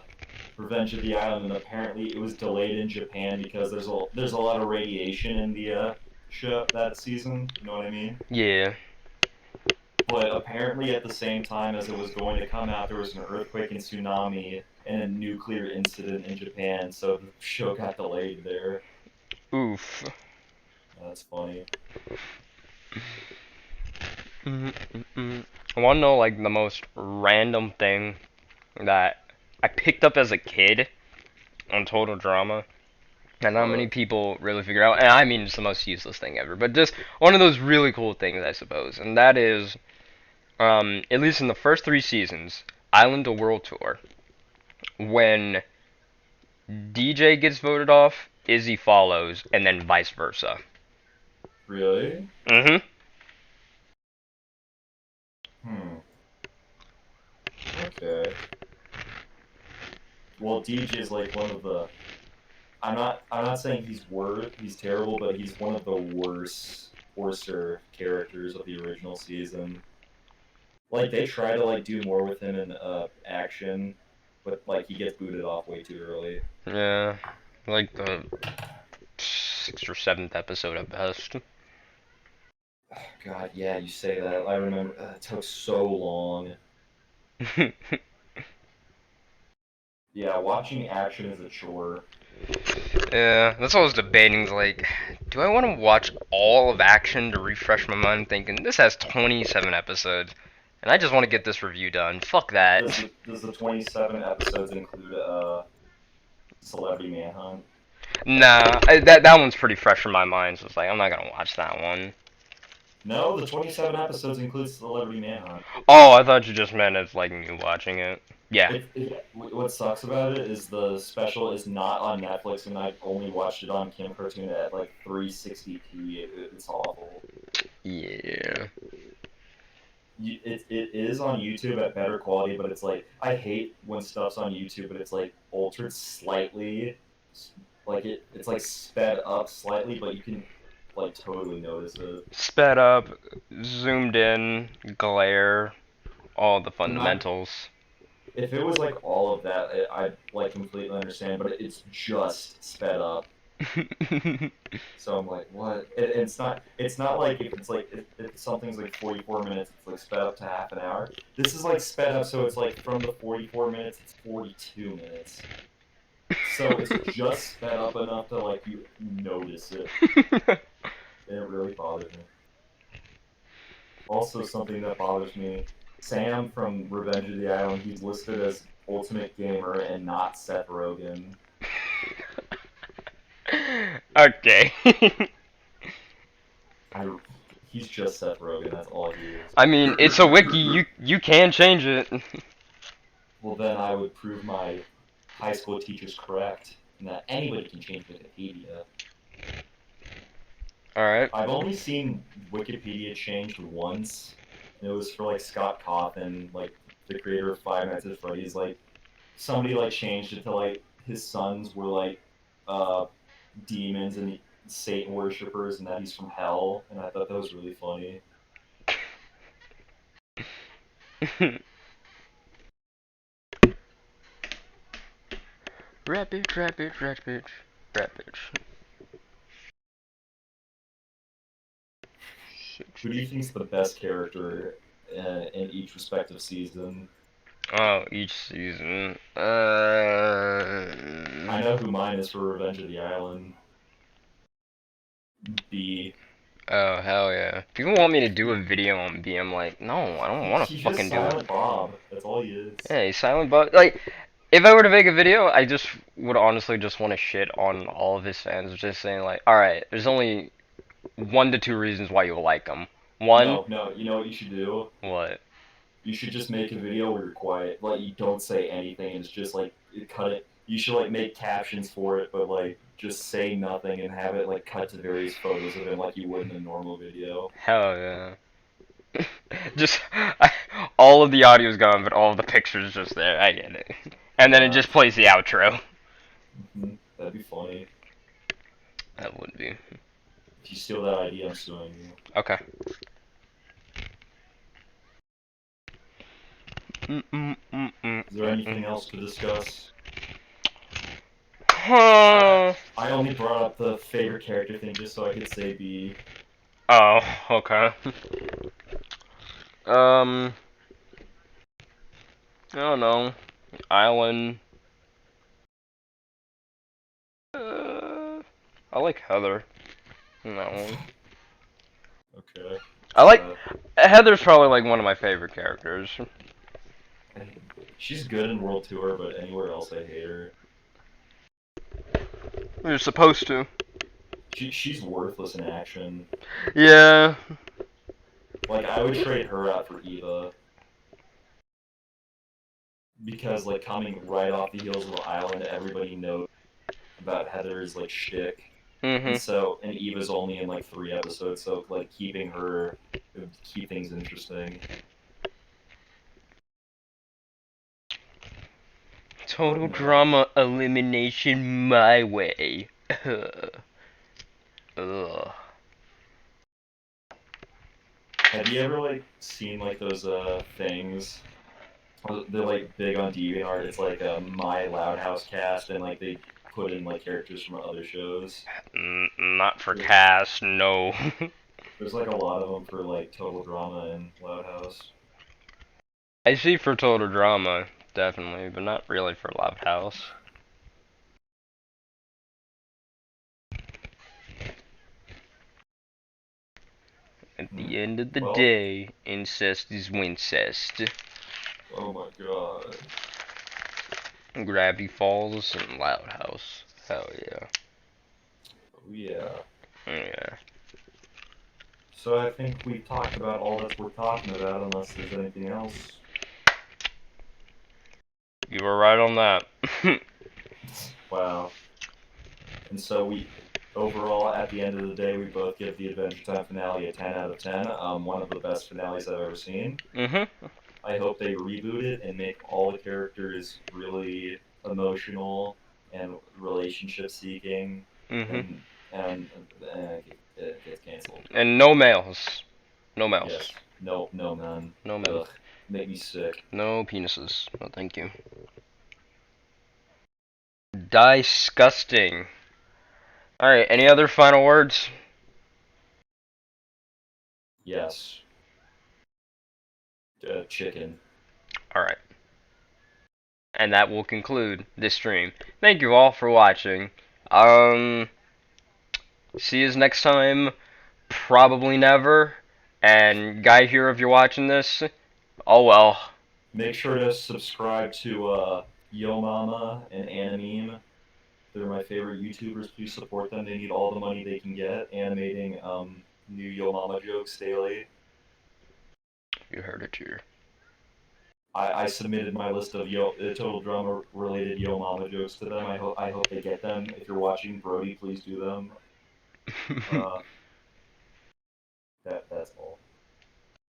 Revenge of the Island, and apparently it was delayed in Japan because there's a lot of radiation in the show that season. You know what I mean? Yeah. But apparently, at the same time as it was going to come out, there was an earthquake and tsunami and a nuclear incident in Japan, so the show got delayed there. Oof. That's funny. Mm-mm-mm. I want to know like the most random thing that I picked up as a kid on Total Drama. And not many What? people really figure out, and I mean it's the most useless thing ever, but just one of those really cool things, I suppose, and that is, at least in the first three seasons, Island to World Tour, when DJ gets voted off, Izzy follows, and then vice versa. Really? Mm-hmm. Hmm. Okay. Well, DJ is like one of the. I'm not saying he's terrible, but he's one of the worser characters of the original season. Like they try to like do more with him in action, but like he gets booted off way too early. Yeah, like the sixth or seventh episode at best. God, yeah, you say that. I remember it took so long. Yeah, watching action is a chore. Yeah, that's what I was debating. Like, do I want to watch all of Action to refresh my mind? Thinking this has 27 episodes, and I just want to get this review done. Fuck that. Does the 27 episodes include Celebrity Manhunt? Nah, that one's pretty fresh in my mind. So it's like I'm not gonna watch that one. No, the 27 episodes includes Celebrity Manhunt. Oh, I thought you just meant it's like me watching it. Yeah. What sucks about it is the special is not on Netflix, and I only watched it on Kim Cartoon at like 360p. It's awful. Yeah. It is on YouTube at better quality, but it's like I hate when stuff's on YouTube, but it's like altered slightly, like it's like sped up slightly, but you can like totally notice it. Sped up, zoomed in, glare, all the And I'm fundamentals. if it was like all of that, I'd like completely understand, but it's just sped up. So I'm like, what? It's not like if something's like 44 minutes, it's like sped up to half an hour. This is like sped up, so it's like from the 44 minutes, it's 42 minutes. So it's just sped up enough to like you notice it, and it really bothers me. Also, something that bothers me, Sam from Revenge of the Island, he's listed as Ultimate Gamer and not Seth Rogen. Okay. I, he's just Seth Rogen. That's all he is. I mean, it's a wiki. You can change it. Well, then I would prove my high school teachers correct, and that anybody can change Wikipedia. All right. I've only seen Wikipedia changed once, and it was for like Scott Cawthon, like the creator of Five Nights at Freddy's. Like somebody like changed it to like his sons were like uh, demons and Satan worshippers, and that he's from hell. And I thought that was really funny. Rabbit, rabbit, rabbit, rabbit. Who do you think's the best character in each respective season? Oh, each season. I know who mine is for Revenge of the Island. B. Oh, hell yeah. People want me to do a video on B. I'm like, no, I don't want to He's just fucking do it. Silent Bob. That's all he is. Hey, Silent Bob. Like, if I were to make a video, I just would honestly just want to shit on all of his fans. Just saying, like, alright, there's only 1 to 2 reasons why you like him. One, No, no. You know what you should do? what? You should just make a video where you're quiet, like you don't say anything, and it's just like you cut it. You should like make captions for it, but like just say nothing and have it like cut to various photos of him, like you would in a normal video. Hell yeah. Just, all of the audio's gone, but all of the pictures just there. I get it. And then it Yeah, just plays the outro. that'd be funny. That would be. If you steal that idea, I'm suing you. Okay. Is there anything else to discuss? Huh. I only brought up the favorite character thing just so I could say B. Oh, okay. I don't know. Island. I like Heather in that one. Okay. I like Heather's probably like one of my favorite characters. She's good in World Tour, but anywhere else I hate her. You're supposed to. She's worthless in action. Yeah. Like I would trade her out for Eva. Because like coming right off the heels of Island, everybody knows about Heather's like shtick. Mhm. And Eva's only in like 3 episodes, so like keeping her would keep things interesting. Total No. drama elimination my way. Ugh. Have you ever like seen like those things? They're like big on DeviantArt. It's like a My Loud House cast, and like they put in like characters from other shows. Not for cast, no. There's like a lot of them for like Total Drama and Loud House. I see for total drama, definitely, but not really for Loud House. At the end of the Well, day, incest is wincest. oh my god. Gravity Falls and Loud House. Hell yeah. Oh, yeah. Yeah. So I think we've talked about all that we're talking about, unless there's anything else. You were right on that. Wow. And so overall, at the end of the day, we both give the Adventure Time finale a 10 out of 10. One of the best finales I've ever seen. Mm-hmm. I hope they reboot it and make all the characters really emotional and relationship seeking, Mm-hmm. and it gets canceled. And no males. No males. Yes. No, no, man. No men. Ugh. Make me sick. No penises. No, thank you. Disgusting. All right. Any other final words? Yes. Chicken. All right. And that will conclude this stream. Thank you all for watching. Um, see you next time. Probably never. And Guy here, if you're watching this, oh well. Make sure to subscribe to Yo Mama and Animeme. They're my favorite YouTubers. Please support them. They need all the money they can get animating new Yo Mama jokes daily. You heard it here. I submitted my list of Total Drama related Yo Mama jokes to them. I hope they get them. If you're watching, Brody, please do them.